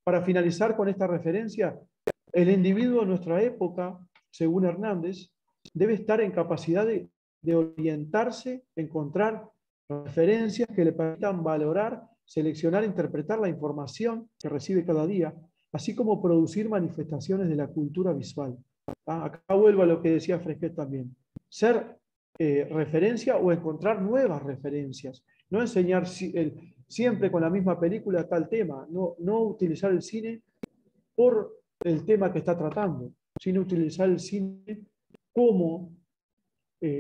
Para finalizar con esta referencia, el individuo en nuestra época, según Hernández, debe estar en capacidad de orientarse, encontrar referencias que le permitan valorar, seleccionar e interpretar la información que recibe cada día, así como producir manifestaciones de la cultura visual. Acá vuelvo a lo que decía Fresquet también. Ser referencia o encontrar nuevas referencias. No enseñar siempre con la misma película tal tema. No utilizar el cine por el tema que está tratando, sino utilizar el cine como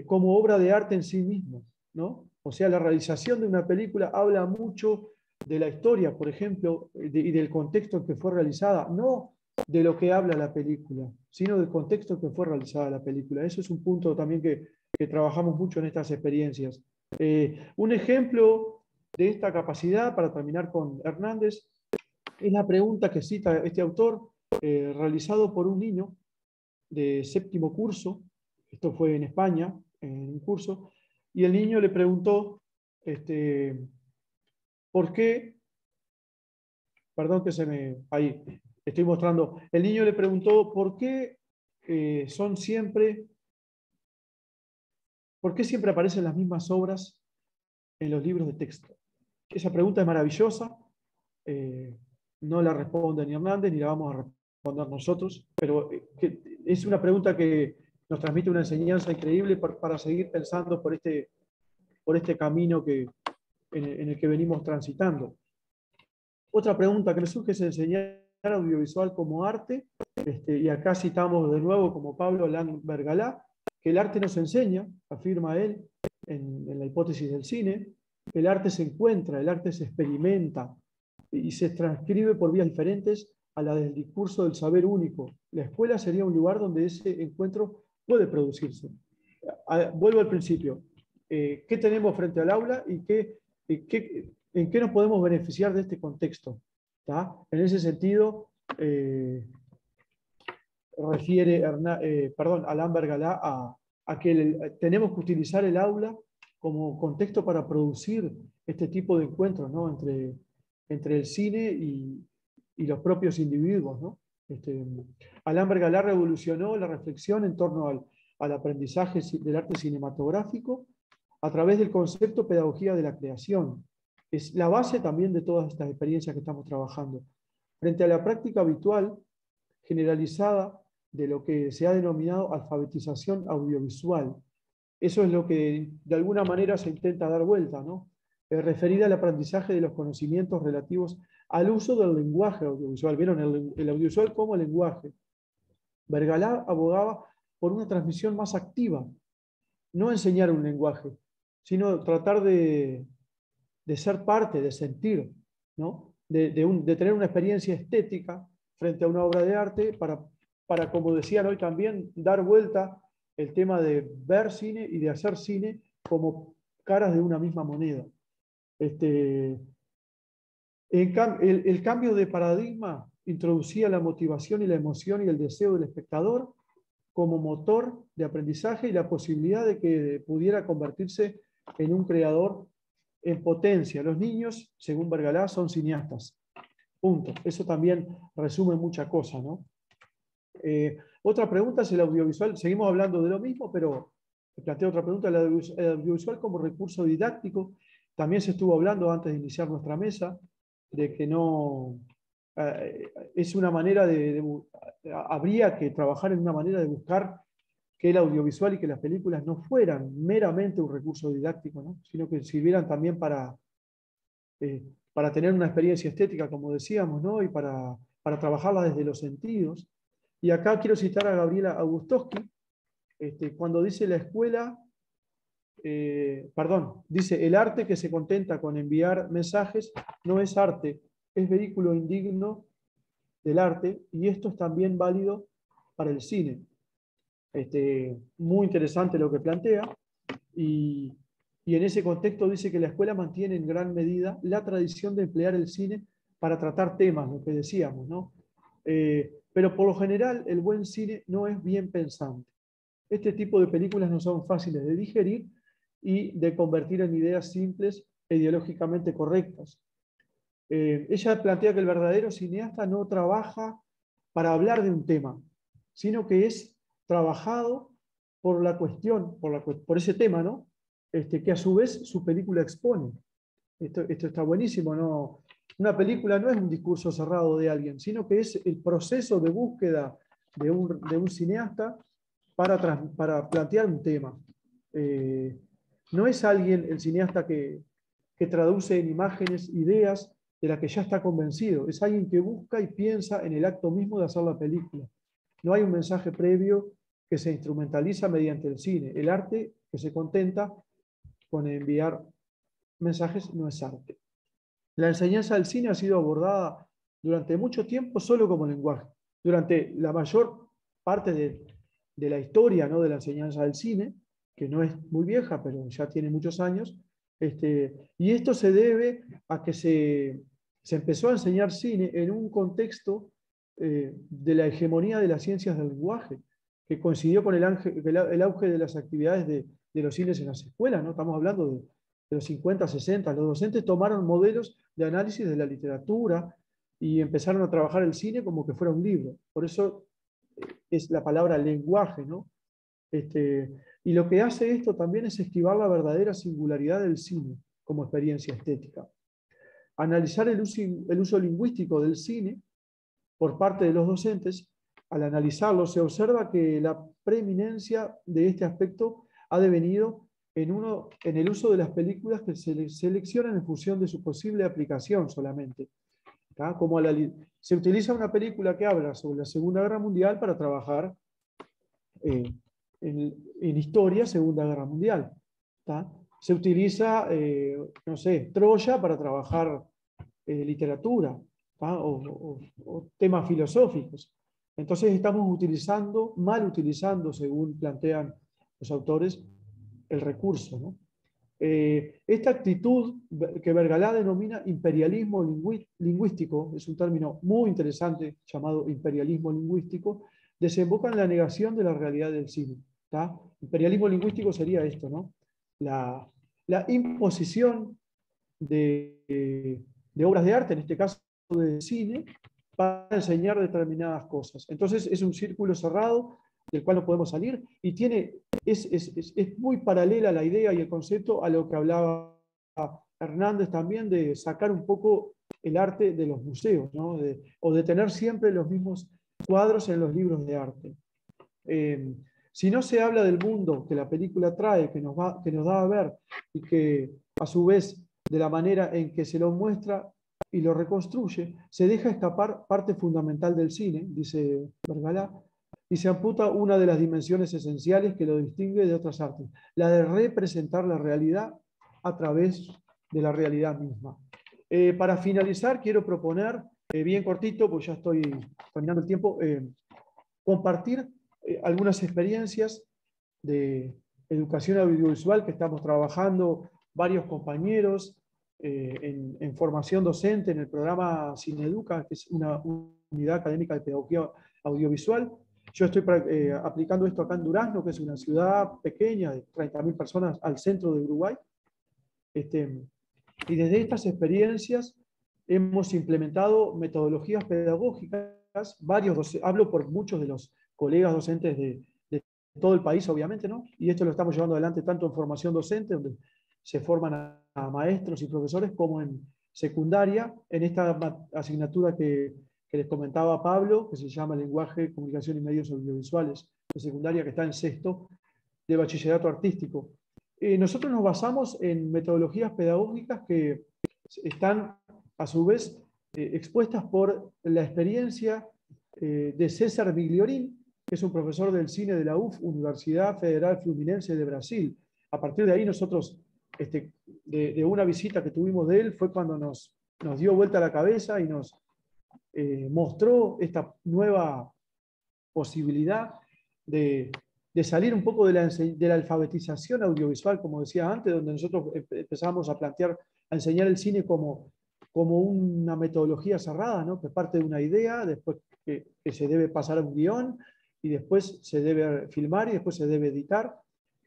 obra de arte en sí mismo, ¿no? O sea, la realización de una película habla mucho de la historia, por ejemplo, y del contexto en que fue realizada, no de lo que habla la película, sino del contexto en que fue realizada la película. Eso es un punto también que trabajamos mucho en estas experiencias. Un ejemplo de esta capacidad, para terminar con Hernández, es la pregunta que cita este autor, realizado por un niño de séptimo curso. Esto fue en España, en un curso, y el niño le preguntó, ¿por qué? Perdón que se me... Ahí, estoy mostrando. El niño le preguntó, ¿por qué ¿por qué siempre aparecen las mismas obras en los libros de texto? Esa pregunta es maravillosa. No la responde ni Hernández, ni la vamos a responder nosotros, pero es una pregunta que nos transmite una enseñanza increíble para seguir pensando por este camino en el que venimos transitando. Otra pregunta que me surge es enseñar audiovisual como arte, y acá citamos de nuevo como Pablo Lambergalá, que el arte nos enseña, afirma él en la hipótesis del cine, el arte se encuentra, el arte se experimenta y se transcribe por vías diferentes a la del discurso del saber único. La escuela sería un lugar donde ese encuentro puede producirse. Vuelvo al principio. ¿Qué tenemos frente al aula y en qué nos podemos beneficiar de este contexto? ¿Tá? En ese sentido, refiere Alain Bergalá a que tenemos que utilizar el aula como contexto para producir este tipo de encuentros, ¿no? entre el cine y los propios individuos, ¿no? Alain Bergalá revolucionó la reflexión en torno al aprendizaje del arte cinematográfico a través del concepto pedagogía de la creación. Es la base también de todas estas experiencias que estamos trabajando. Frente a la práctica habitual, generalizada, de lo que se ha denominado alfabetización audiovisual. Eso es lo que de alguna manera se intenta dar vuelta, ¿no? Referida al aprendizaje de los conocimientos relativos al uso del lenguaje audiovisual. ¿Vieron? El audiovisual como lenguaje. Bergalá abogaba por una transmisión más activa, no enseñar un lenguaje, sino tratar de ser parte, de sentir, ¿no? de tener una experiencia estética frente a una obra de arte para, como decían hoy también, dar vuelta el tema de ver cine y de hacer cine como caras de una misma moneda. El cambio de paradigma introducía la motivación y la emoción y el deseo del espectador como motor de aprendizaje y la posibilidad de que pudiera convertirse en un creador en potencia. Los niños, según Bergalá, son cineastas. Punto. Eso también resume mucha cosa, ¿no? Otra pregunta es el audiovisual. Seguimos hablando de lo mismo, pero planteo otra pregunta. El audiovisual como recurso didáctico. También se estuvo hablando antes de iniciar nuestra mesa de que no... es una manera habría que trabajar en una manera de buscar que el audiovisual y que las películas no fueran meramente un recurso didáctico, ¿no? Sino que sirvieran también para tener una experiencia estética, como decíamos, ¿no? Y para trabajarla desde los sentidos. Y acá quiero citar a Gabriela Augustowski, cuando dice la escuela, dice, el arte que se contenta con enviar mensajes no es arte, es vehículo indigno del arte, y esto es también válido para el cine. Muy interesante lo que plantea, y en ese contexto dice que la escuela mantiene en gran medida la tradición de emplear el cine para tratar temas, lo que decíamos, ¿no? Pero por lo general el buen cine no es bien pensante. Este tipo de películas no son fáciles de digerir y de convertir en ideas simples e ideológicamente correctas. Ella plantea que el verdadero cineasta no trabaja para hablar de un tema, sino que es trabajado por la cuestión, por ese tema, ¿no? Que a su vez su película expone. Esto está buenísimo, ¿no? Una película no es un discurso cerrado de alguien, sino que es el proceso de búsqueda de un cineasta para plantear un tema. No es alguien, el cineasta, que traduce en imágenes ideas de las que ya está convencido. Es alguien que busca y piensa en el acto mismo de hacer la película. No hay un mensaje previo que se instrumentaliza mediante el cine. El arte que se contenta con enviar mensajes no es arte. La enseñanza del cine ha sido abordada durante mucho tiempo solo como lenguaje. Durante la mayor parte de la historia, ¿no?, de la enseñanza del cine, que no es muy vieja, pero ya tiene muchos años, y esto se debe a que se empezó a enseñar cine en un contexto de la hegemonía de las ciencias del lenguaje, que coincidió con el auge de las actividades de los cines en las escuelas, ¿no? Estamos hablando de los 50, 60. Los docentes tomaron modelos de análisis de la literatura y empezaron a trabajar el cine como que fuera un libro. Por eso es la palabra lenguaje, ¿no? Y lo que hace esto también es esquivar la verdadera singularidad del cine como experiencia estética. Analizar el uso lingüístico del cine por parte de los docentes, al analizarlo se observa que la preeminencia de este aspecto ha devenido en el uso de las películas que se seleccionan en función de su posible aplicación solamente. ¿Tá? Como se utiliza una película que habla sobre la Segunda Guerra Mundial para trabajar en historia Segunda Guerra Mundial. ¿Tá? Se utiliza, no sé, Troya para trabajar literatura, ¿tá? O temas filosóficos. Entonces estamos mal utilizando, según plantean los autores, el recurso, ¿no? Esta actitud que Vergalá denomina imperialismo lingüístico, es un término muy interesante llamado imperialismo lingüístico, desemboca en la negación de la realidad del cine. ¿Tá? Imperialismo lingüístico sería esto, ¿no? La imposición de obras de arte, en este caso de cine, para enseñar determinadas cosas. Entonces es un círculo cerrado del cual no podemos salir y es muy paralela la idea y el concepto a lo que hablaba Hernández también de sacar un poco el arte de los museos, ¿no? O de tener siempre los mismos cuadros en los libros de arte. Si no se habla del mundo que la película trae, que nos da a ver y que a su vez de la manera en que se lo muestra y lo reconstruye, se deja escapar parte fundamental del cine, dice Vergalá, y se amputa una de las dimensiones esenciales que lo distingue de otras artes, la de representar la realidad a través de la realidad misma. Para finalizar, quiero proponer, bien cortito, porque ya estoy terminando el tiempo, compartir algunas experiencias de educación audiovisual que estamos trabajando varios compañeros en formación docente en el programa Cineeduca, que es una unidad académica de pedagogía audiovisual. Yo estoy aplicando esto acá en Durazno, que es una ciudad pequeña de 30.000 personas al centro de Uruguay. Y desde estas experiencias hemos implementado metodologías pedagógicas, hablo por muchos de los colegas docentes de todo el país, obviamente, ¿no? Y esto lo estamos llevando adelante tanto en formación docente, donde se forman a maestros y profesores, como en secundaria, en esta asignatura que les comentaba Pablo, que se llama Lenguaje, Comunicación y Medios Audiovisuales, de secundaria, que está en sexto, de bachillerato artístico. Nosotros nos basamos en metodologías pedagógicas que están, a su vez, expuestas por la experiencia de César Migliorín, que es un profesor del cine de la Universidad Federal Fluminense de Brasil. A partir de ahí nosotros, de una visita que tuvimos de él, fue cuando nos dio vuelta la cabeza y nos mostró esta nueva posibilidad de salir un poco de la alfabetización audiovisual, como decía antes, donde nosotros empezamos a enseñar el cine como una metodología cerrada, ¿no? Que parte de una idea, después que se debe pasar a un guión, y después se debe filmar, y después se debe editar,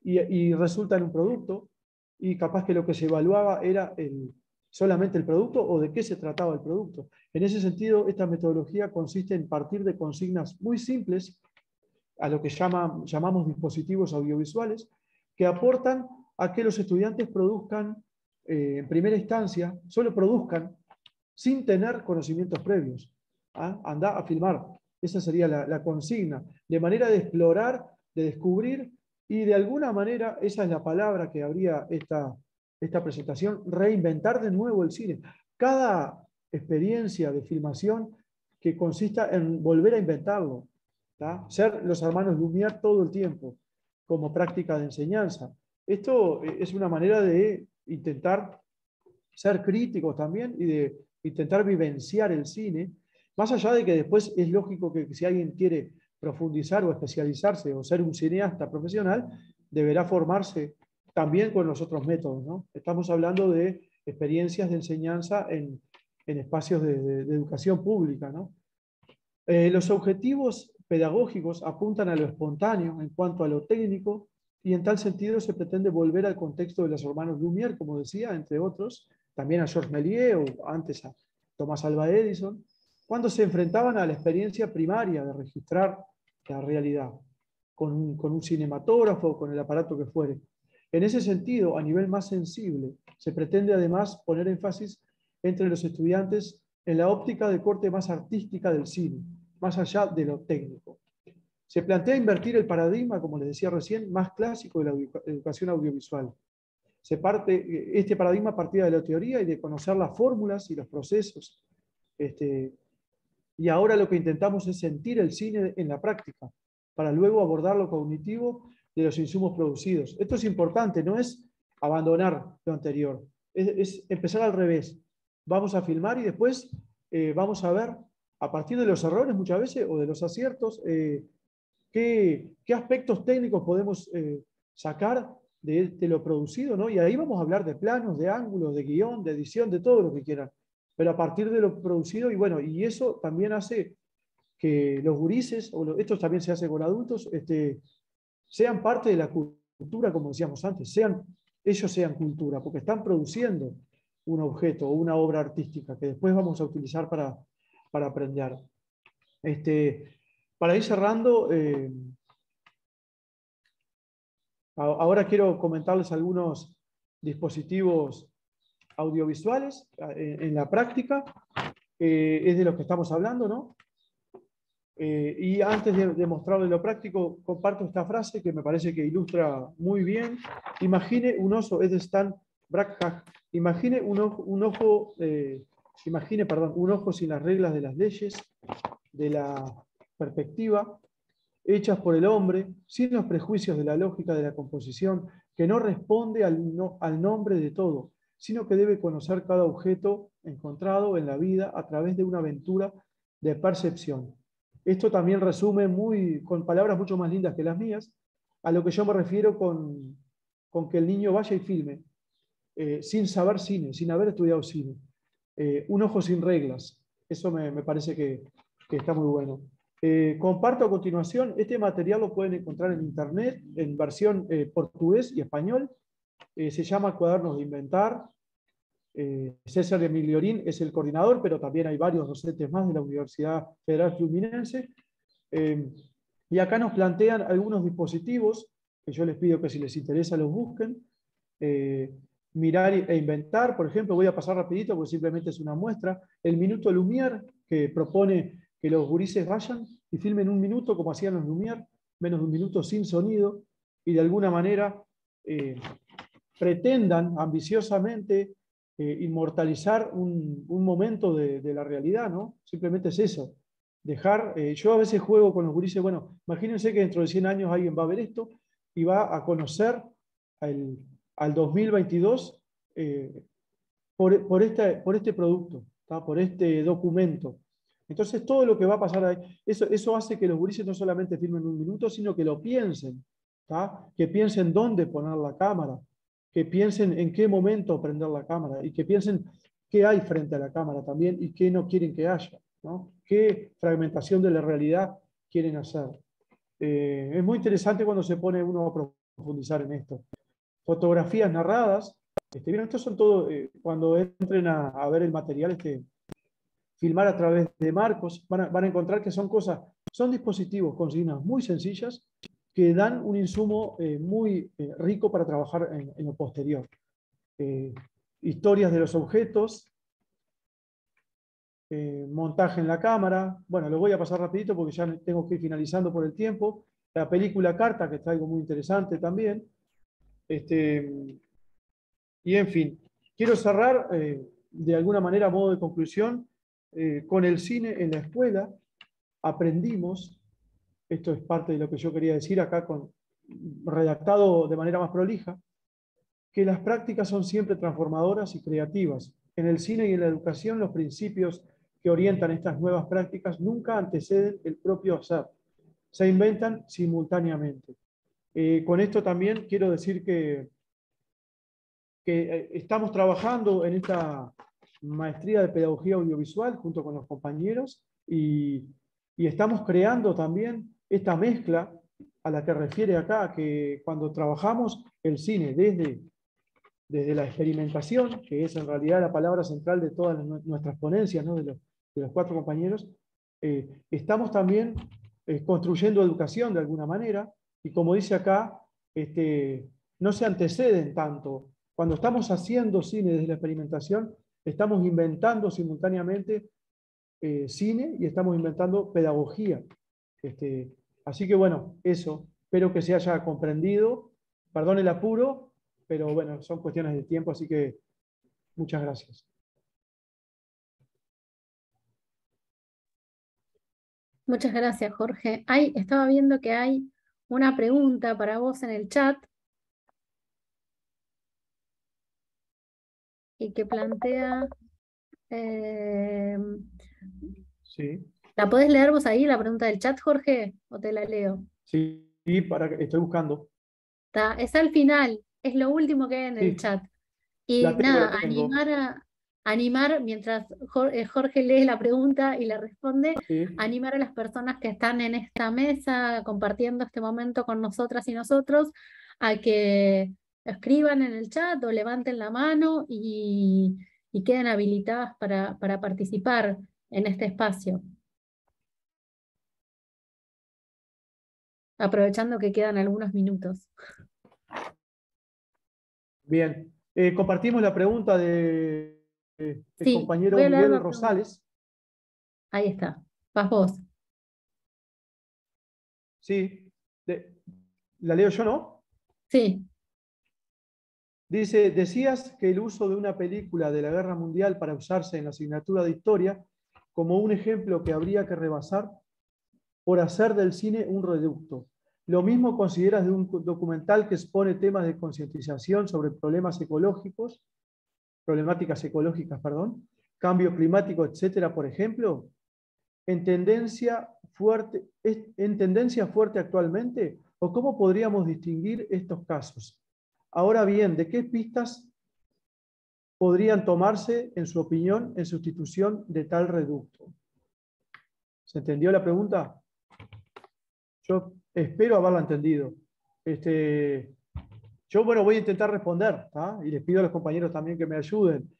y resulta en un producto, y capaz que lo que se evaluaba era solamente el producto o de qué se trataba el producto. En ese sentido, esta metodología consiste en partir de consignas muy simples, a lo que llamamos dispositivos audiovisuales, que aportan a que los estudiantes produzcan, en primera instancia, solo produzcan sin tener conocimientos previos. Anda a filmar. Esa sería la consigna, de manera de explorar, de descubrir, y de alguna manera, esa es la palabra que habría esta presentación, reinventar de nuevo el cine. Cada experiencia de filmación que consista en volver a inventarlo, ¿tá? Ser los hermanos Lumière todo el tiempo, como práctica de enseñanza. Esto es una manera de intentar ser críticos también y de intentar vivenciar el cine, más allá de que después es lógico que si alguien quiere profundizar o especializarse o ser un cineasta profesional, deberá formarse también con los otros métodos, ¿no? Estamos hablando de experiencias de enseñanza en espacios de educación pública, ¿no? Los objetivos pedagógicos apuntan a lo espontáneo en cuanto a lo técnico y en tal sentido se pretende volver al contexto de los hermanos Lumière, como decía, entre otros, también a Georges Méliès o antes a Thomas Alva Edison, cuando se enfrentaban a la experiencia primaria de registrar la realidad, con un cinematógrafo, con el aparato que fuere. En ese sentido, a nivel más sensible, se pretende además poner énfasis entre los estudiantes en la óptica de corte más artística del cine, más allá de lo técnico. Se plantea invertir el paradigma, como les decía recién, más clásico de la educación audiovisual. Este paradigma partía de la teoría y de conocer las fórmulas y los procesos. Y ahora lo que intentamos es sentir el cine en la práctica, para luego abordar lo cognitivo de los insumos producidos. Esto es importante, no es abandonar lo anterior, es empezar al revés. Vamos a filmar y después vamos a ver, a partir de los errores muchas veces, o de los aciertos, qué aspectos técnicos podemos sacar de lo producido, ¿no? Y ahí vamos a hablar de planos, de ángulos, de guión, de edición, de todo lo que quieran. Pero a partir de lo producido, y bueno, y eso también hace que los gurises, esto también se hace con adultos, sean parte de la cultura, como decíamos antes, ellos sean cultura, porque están produciendo un objeto o una obra artística que después vamos a utilizar para aprender. Para ir cerrando, ahora quiero comentarles algunos dispositivos audiovisuales en la práctica, es de los que estamos hablando, ¿no? Y antes de mostrarles lo práctico, comparto esta frase que me parece que ilustra muy bien. Imagine un oso, es de Stan Brakhage. Imagine un ojo sin las reglas de las leyes, de la perspectiva, hechas por el hombre, sin los prejuicios de la lógica de la composición, que no responde al nombre de todo, sino que debe conocer cada objeto encontrado en la vida a través de una aventura de percepción. Esto también resume con palabras mucho más lindas que las mías, a lo que yo me refiero con que el niño vaya y filme, sin saber cine, sin haber estudiado cine. Un ojo sin reglas. Eso me parece que está muy bueno. Comparto a continuación, este material lo pueden encontrar en internet, en versión portugués y español. Se llama Cuadernos de Inventar. César Emiliorín es el coordinador, pero también hay varios docentes más de la Universidad Federal Fluminense. Y acá nos plantean algunos dispositivos que yo les pido que si les interesa los busquen. Mirar e inventar, por ejemplo, voy a pasar rapidito porque simplemente es una muestra. El Minuto Lumière, que propone que los gurises vayan y filmen un minuto como hacían los Lumière, menos de un minuto sin sonido, y de alguna manera pretendan ambiciosamente inmortalizar un momento de la realidad, ¿no? Simplemente es eso. Yo a veces juego con los gurises, bueno, imagínense que dentro de 100 años alguien va a ver esto y va a conocer al 2022 por este producto, ¿tá? Por este documento. Entonces todo lo que va a pasar ahí, eso hace que los gurises no solamente filmen un minuto, sino que lo piensen, ¿tá? Que piensen dónde poner la cámara, que piensen en qué momento prender la cámara y que piensen qué hay frente a la cámara también y qué no quieren que haya, ¿no? Qué fragmentación de la realidad quieren hacer. Es muy interesante cuando se pone uno a profundizar en esto. Fotografías narradas, bien, estos son todo, cuando entren a ver el material, filmar a través de marcos, van a encontrar que son dispositivos con consignas muy sencillas que dan un insumo muy rico para trabajar en lo posterior. Historias de los objetos, montaje en la cámara. Bueno, lo voy a pasar rapidito porque ya tengo que ir finalizando por el tiempo. La película Carta, que está algo muy interesante también. Y en fin, quiero cerrar de alguna manera a modo de conclusión con el cine en la escuela. Aprendimos, esto es parte de lo que yo quería decir acá, redactado de manera más prolija, que las prácticas son siempre transformadoras y creativas. En el cine y en la educación, los principios que orientan estas nuevas prácticas nunca anteceden el propio hacer, se inventan simultáneamente. Con esto también quiero decir que estamos trabajando en esta maestría de pedagogía audiovisual junto con los compañeros y estamos creando también esta mezcla a la que refiere acá, que cuando trabajamos el cine desde la experimentación, que es en realidad la palabra central de todas nuestras ponencias, ¿no? de los 4 compañeros, estamos también construyendo educación de alguna manera, y como dice acá, no se anteceden tanto. Cuando estamos haciendo cine desde la experimentación, estamos inventando simultáneamente cine y estamos inventando pedagogía. Así que bueno, eso, espero que se haya comprendido. Perdón el apuro, pero bueno, son cuestiones de tiempo, así que muchas gracias. Muchas gracias, Jorge. Estaba viendo que hay una pregunta para vos en el chat y que plantea... Sí. ¿La podés leer vos ahí, la pregunta del chat, Jorge? ¿O te la leo? Sí, estoy buscando. Es al final, es lo último que hay en el Sí, chat. Y la tengo, nada, la tengo. animar mientras Jorge lee la pregunta y la responde, Sí. animar a las personas que están en esta mesa compartiendo este momento con nosotras y nosotros a que escriban en el chat o levanten la mano y queden habilitadas para participar en este espacio. Aprovechando que quedan algunos minutos. Bien. Compartimos la pregunta del Sí, voy compañero a leer Miguel la pregunta. Rosales. Ahí está. Vas vos. Sí. ¿La leo yo, no? Sí. Dice, decías que el uso de una película de la Guerra Mundial para usarse en la asignatura de historia como un ejemplo que habría que rebasar por hacer del cine un reducto. Lo mismo consideras de un documental que expone temas de concientización sobre problemáticas ecológicas, cambio climático, etcétera, por ejemplo, en tendencia fuerte actualmente, o cómo podríamos distinguir estos casos. Ahora bien, ¿de qué pistas podrían tomarse, en su opinión, en sustitución de tal reducto? ¿Se entendió la pregunta? Yo espero haberla entendido. Yo, bueno, voy a intentar responder, ¿tá? Y les pido a los compañeros también que me ayuden.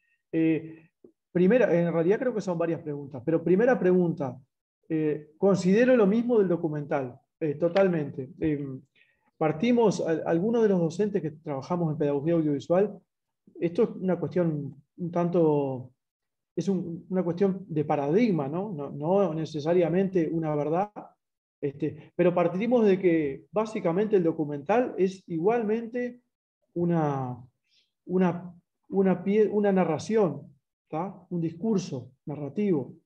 Primera, en realidad creo que son varias preguntas, pero primera pregunta, considero lo mismo del documental, totalmente. Partimos, algunos de los docentes que trabajamos en pedagogía audiovisual, esto es una cuestión un tanto, una cuestión de paradigma, ¿no? No necesariamente una verdad, pero partimos de que básicamente el documental es igualmente una narración, ¿tá? Un discurso narrativo.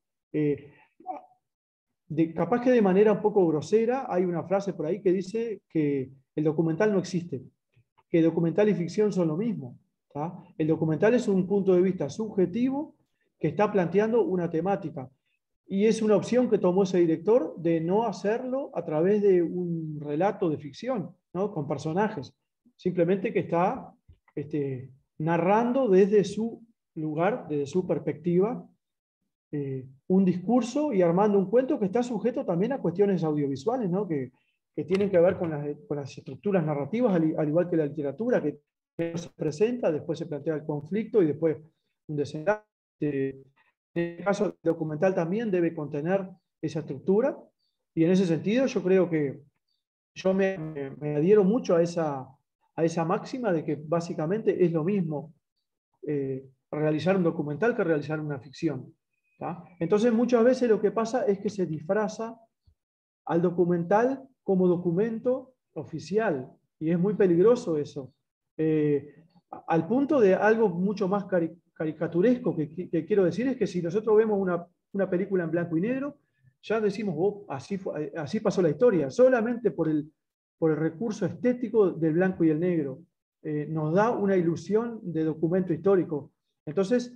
Capaz que de manera un poco grosera hay una frase por ahí que dice que el documental no existe, que documental y ficción son lo mismo. ¿Tá? El documental es un punto de vista subjetivo que está planteando una temática. Y es una opción que tomó ese director de no hacerlo a través de un relato de ficción, ¿no? Con personajes. Simplemente que está narrando desde su lugar, desde su perspectiva, un discurso y armando un cuento que está sujeto también a cuestiones audiovisuales, ¿no? Que tienen que ver con las estructuras narrativas, al igual que la literatura, que se presenta, después se plantea el conflicto y después un desenlace. En el caso del documental también debe contener esa estructura, y en ese sentido yo creo que yo me adhiero mucho a esa máxima de que básicamente es lo mismo realizar un documental que realizar una ficción. ¿tá? Entonces muchas veces lo que pasa es que se disfraza al documental como documento oficial, y es muy peligroso eso. Al punto de algo mucho más caricaturesco que quiero decir es que si nosotros vemos una película en blanco y negro, ya decimos, oh, así pasó la historia, solamente por el recurso estético del blanco y el negro. Nos da una ilusión de documento histórico. Entonces,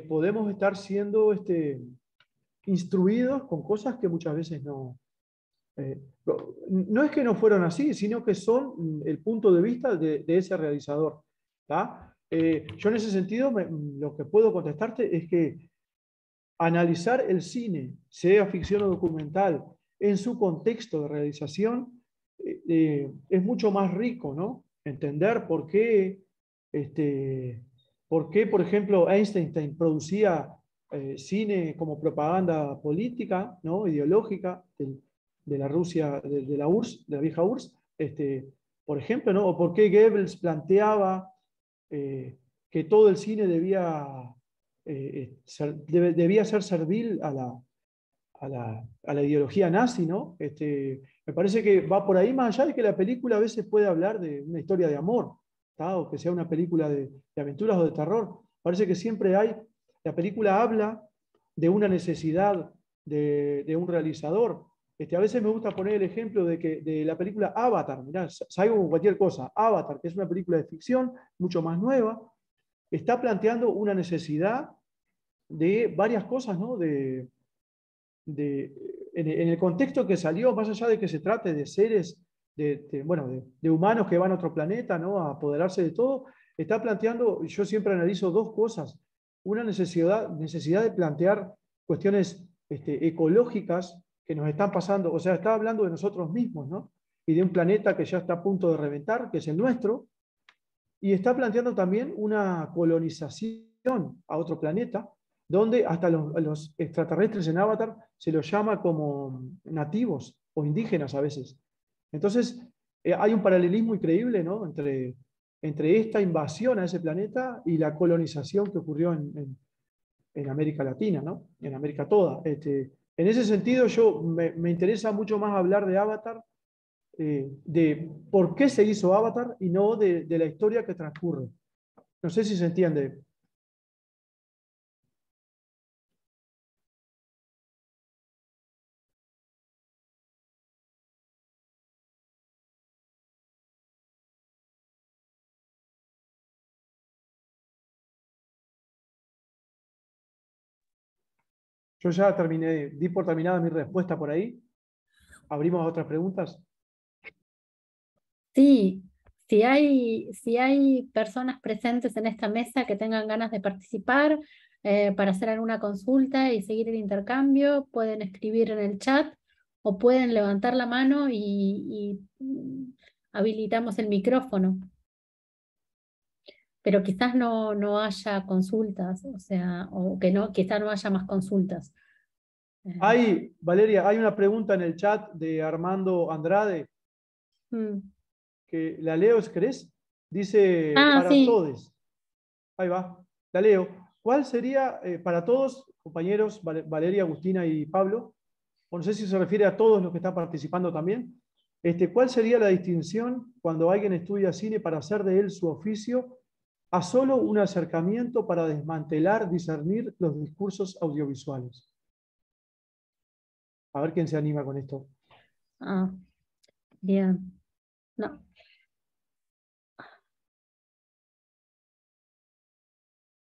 podemos estar siendo instruidos con cosas que muchas veces no es que no fueron así, sino que son el punto de vista de ese realizador. Yo en ese sentido lo que puedo contestarte es que analizar el cine, sea ficción o documental, en su contexto de realización, es mucho más rico, ¿no? Entender por qué, por ejemplo, Einstein producía cine como propaganda política, ¿no? Ideológica de la Rusia, de la URSS, de la vieja URSS, por ejemplo, ¿no? O por qué Goebbels planteaba que todo el cine debía ser servil a la ideología nazi, ¿no? Me parece que va por ahí, más allá de que la película a veces puede hablar de una historia de amor, ¿tá? O que sea una película de aventuras o de terror. Parece que siempre la película habla de una necesidad de un realizador. A veces me gusta poner el ejemplo de la película Avatar, mirá, salgo con cualquier cosa, Avatar, que es una película de ficción, mucho más nueva, está planteando una necesidad de varias cosas, ¿no? En el contexto que salió, más allá de que se trate de seres, de humanos que van a otro planeta, ¿no? A apoderarse de todo, está planteando, yo siempre analizo dos cosas, una necesidad de plantear cuestiones ecológicas que nos están pasando, o sea, está hablando de nosotros mismos, ¿no? Y de un planeta que ya está a punto de reventar, que es el nuestro, y está planteando también una colonización a otro planeta, donde hasta los extraterrestres en Avatar se los llama como nativos o indígenas a veces. Entonces, hay un paralelismo increíble, ¿no? entre esta invasión a ese planeta y la colonización que ocurrió en América Latina, ¿no? En América toda. En ese sentido, me interesa mucho más hablar de Avatar, de por qué se hizo Avatar y no de la historia que transcurre. No sé si se entiende. Yo ya terminé, di por terminada mi respuesta por ahí. ¿Abrimos a otras preguntas? Sí, si hay personas presentes en esta mesa que tengan ganas de participar para hacer alguna consulta y seguir el intercambio, pueden escribir en el chat o pueden levantar la mano y habilitamos el micrófono. Pero quizás no haya consultas, o sea, o que no, quizás no haya más consultas. Valeria, hay una pregunta en el chat de Armando Andrade, que la leo, ¿querés? Dice, para Sí. todos. Ahí va, la leo. ¿Cuál sería, para todos, compañeros, Valeria, Agustina y Pablo, o no sé si se refiere a todos los que están participando también, ¿cuál sería la distinción cuando alguien estudia cine para hacer de él su oficio a solo un acercamiento para desmantelar, discernir los discursos audiovisuales? A ver quién se anima con esto. Bien. No.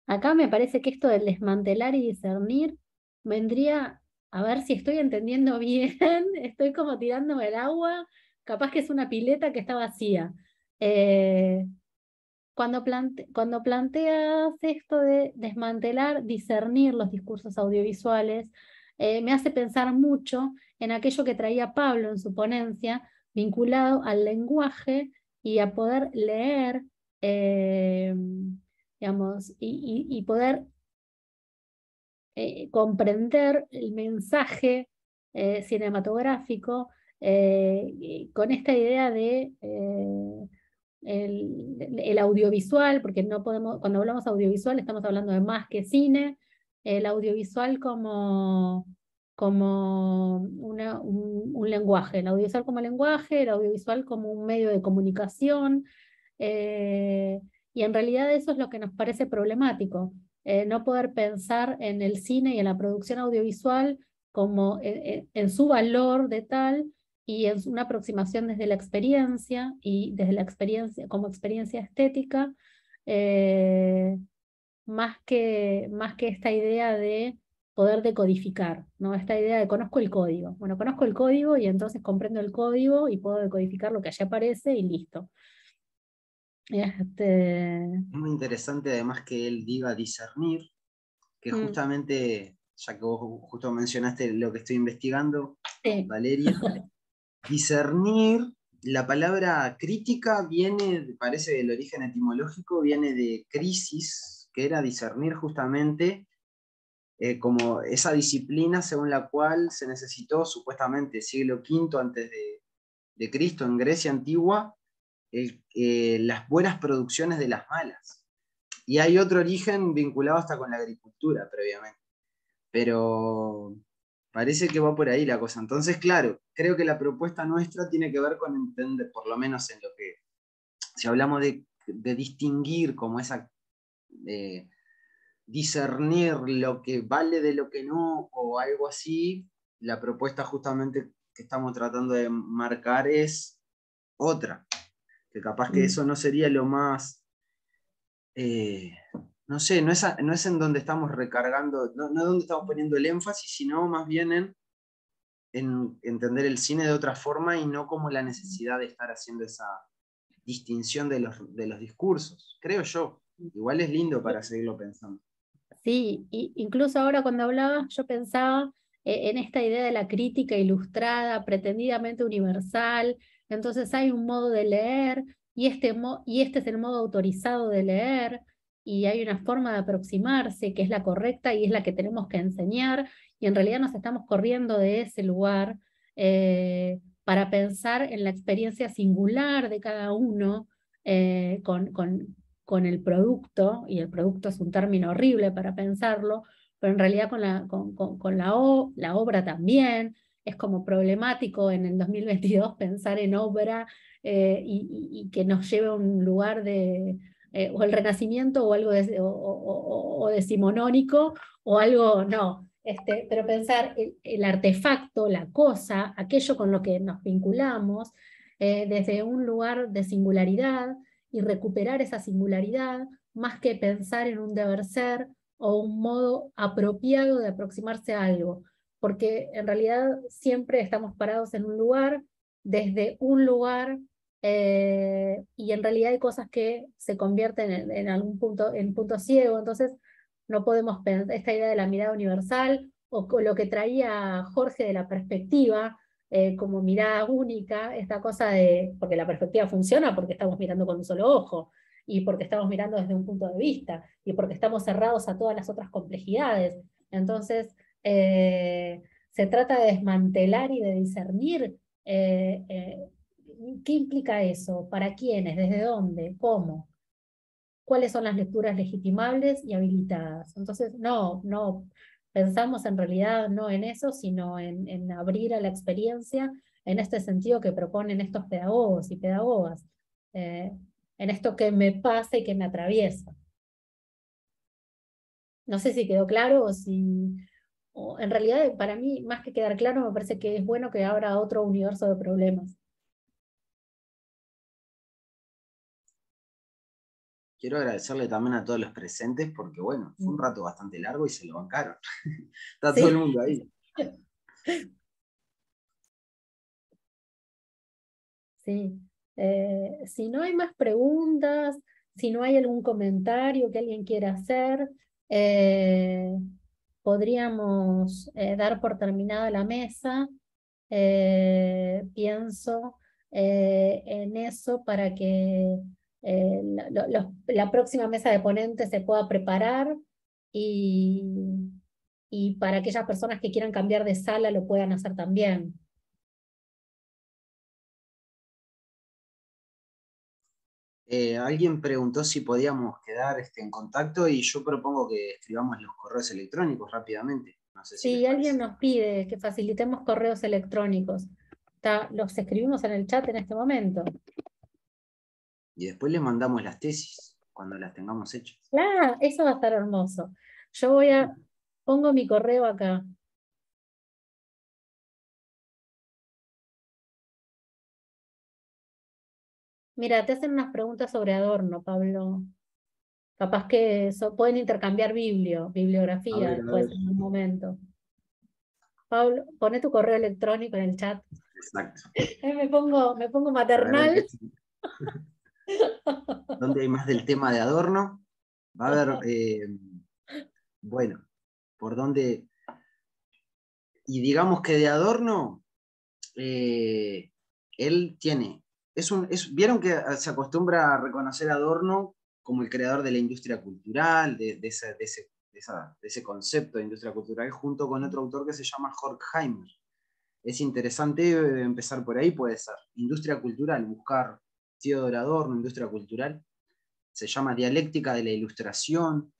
Acá me parece que esto del desmantelar y discernir vendría, a ver si estoy entendiendo bien, estoy como tirándome el agua, capaz que es una pileta que está vacía. Cuando planteas esto de desmantelar, discernir los discursos audiovisuales, me hace pensar mucho en aquello que traía Pablo en su ponencia, vinculado al lenguaje y a poder leer, digamos, y poder comprender el mensaje cinematográfico con esta idea de el audiovisual, porque no podemos, cuando hablamos audiovisual estamos hablando de más que cine, el audiovisual como un lenguaje, el audiovisual como lenguaje, el audiovisual como un medio de comunicación, y en realidad eso es lo que nos parece problemático, no poder pensar en el cine y en la producción audiovisual como en su valor de tal, y es una aproximación desde la experiencia y desde la experiencia como experiencia estética, más que esta idea de poder decodificar, ¿no? Esta idea de conozco el código. Bueno, conozco el código y entonces comprendo el código y puedo decodificar lo que allí aparece y listo. Es muy interesante además que él diga discernir, que justamente, ya que vos justo mencionaste lo que estoy investigando, Sí. Valeria, discernir la palabra crítica parece del origen etimológico, viene de crisis, que era discernir justamente como esa disciplina según la cual se necesitó supuestamente siglo V antes de Cristo en Grecia antigua, las buenas producciones de las malas. Y hay otro origen vinculado hasta con la agricultura previamente. Pero parece que va por ahí la cosa. Entonces, claro, creo que la propuesta nuestra tiene que ver con entender, por lo menos en lo que, si hablamos de distinguir como esa, discernir lo que vale de lo que no, o algo así, la propuesta justamente que estamos tratando de marcar es otra, que capaz que eso no sería lo más, no sé, no es en donde estamos recargando, no es donde estamos poniendo el énfasis, sino más bien en entender el cine de otra forma y no como la necesidad de estar haciendo esa distinción de los discursos, creo yo. Igual es lindo para seguirlo pensando. Sí, y incluso ahora cuando hablabas yo pensaba en esta idea de la crítica ilustrada, pretendidamente universal. Entonces hay un modo de leer y este es el modo autorizado de leer, y hay una forma de aproximarse que es la correcta y es la que tenemos que enseñar, y en realidad nos estamos corriendo de ese lugar para pensar en la experiencia singular de cada uno con el producto, y el producto es un término horrible para pensarlo, pero en realidad la obra también. Es como problemático en el 2022 pensar en obra y que nos lleve a un lugar o el Renacimiento o algo o decimonónico o algo, no. Pero pensar el artefacto, la cosa, aquello con lo que nos vinculamos, desde un lugar de singularidad, y recuperar esa singularidad, más que pensar en un deber ser o un modo apropiado de aproximarse a algo, porque en realidad siempre estamos parados en un lugar, desde un lugar, y en realidad hay cosas que se convierten en algún punto, en punto ciego. Entonces no podemos pensar esta idea de la mirada universal, o con lo que traía Jorge de la perspectiva, como mirada única, esta cosa porque la perspectiva funciona porque estamos mirando con un solo ojo, y porque estamos mirando desde un punto de vista, y porque estamos cerrados a todas las otras complejidades. Entonces, se trata de desmantelar y de discernir qué implica eso, para quiénes, desde dónde, cómo, cuáles son las lecturas legitimables y habilitadas. Entonces, no pensamos en realidad no en eso, sino en abrir a la experiencia en este sentido que proponen estos pedagogos y pedagogas, eh, en esto que me pasa y que me atraviesa. No sé si quedó claro o en realidad para mí, más que quedar claro, me parece que es bueno que abra otro universo de problemas. Quiero agradecerle también a todos los presentes porque, bueno, fue un rato bastante largo y se lo bancaron. Está todo el mundo ahí. Sí. Si no hay más preguntas, si no hay algún comentario que alguien quiera hacer, podríamos dar por terminada la mesa. Pienso en eso para que la próxima mesa de ponentes se pueda preparar, y, y para aquellas personas que quieran cambiar de sala lo puedan hacer también. Alguien preguntó si podíamos quedar en contacto y yo propongo que escribamos los correos electrónicos rápidamente. No sé si les Si alguien parece. nos pide que facilitemos correos electrónicos, los escribimos en el chat en este momento. Y después les mandamos las tesis cuando las tengamos hechas. Claro, eso va a estar hermoso. Yo pongo mi correo acá. Mira, te hacen unas preguntas sobre Adorno, Pablo. Capaz que pueden intercambiar A bibliografía ver, a después ver. en un momento. Pablo, pone tu correo electrónico en el chat. Exacto. Me pongo A ver, maternal. ¿dónde hay más del tema de Adorno? Va a haber, bueno, por dónde. Y digamos que de Adorno, él tiene vieron que se acostumbra a reconocer a Adorno como el creador de la industria cultural, de ese concepto de industria cultural, junto con otro autor que se llama Horkheimer. Es interesante empezar por ahí, puede ser. Industria cultural, buscar Theodor Adorno, industria cultural. Se llama Dialéctica de la Ilustración,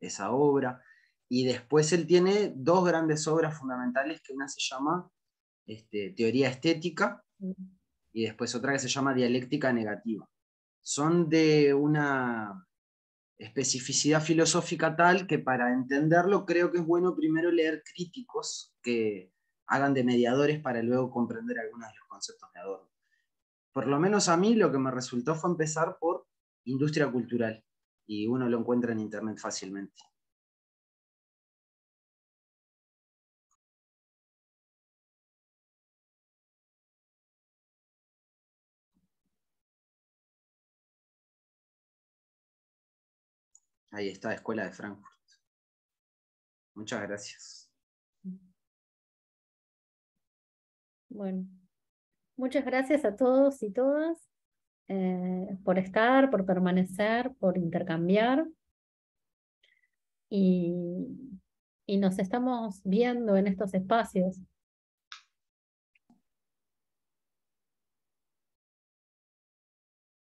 esa obra. Y después él tiene dos grandes obras fundamentales, que una se llama Teoría Estética, y después otra que se llama Dialéctica Negativa. Son de una especificidad filosófica tal que para entenderlo creo que es bueno primero leer críticos que hagan de mediadores para luego comprender algunos de los conceptos de Adorno. Por lo menos a mí lo que me resultó fue empezar por industria cultural, y uno lo encuentra en internet fácilmente. Ahí está, Escuela de Frankfurt. Muchas gracias. Bueno, muchas gracias a todos y todas por estar, por permanecer, por intercambiar. Y nos estamos viendo en estos espacios.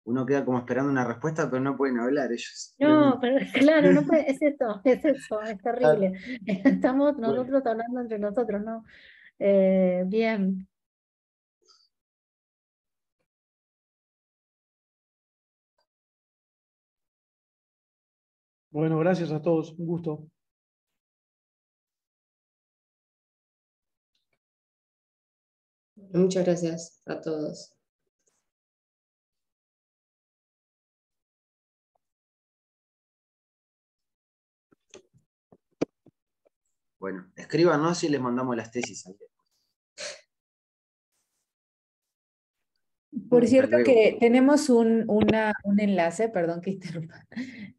Uno queda como esperando una respuesta, pero no pueden hablar ellos. No, pero claro, no puede, es eso, es terrible. Estamos Bueno, nosotros hablando entre nosotros, ¿no? Bien. Bueno, gracias a todos. Un gusto. Muchas gracias a todos. bueno, escríbanos y les mandamos las tesis ahí. Por Hasta cierto luego. que tenemos un enlace, perdón que interrumpa,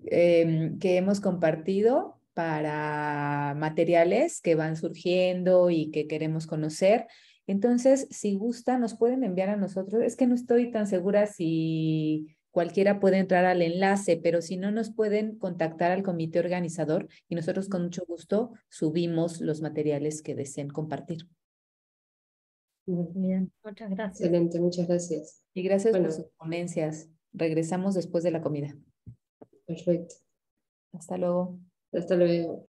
que hemos compartido para materiales que van surgiendo y que queremos conocer. Entonces, si gustan, nos pueden enviar a nosotros. Es que no estoy tan segura si cualquiera puede entrar al enlace, pero si no, nos pueden contactar al comité organizador y nosotros con mucho gusto subimos los materiales que deseen compartir. Bien, muchas gracias. Excelente, muchas gracias. Y gracias por Bueno. sus ponencias. Regresamos después de la comida. Perfecto. Hasta luego. Hasta luego.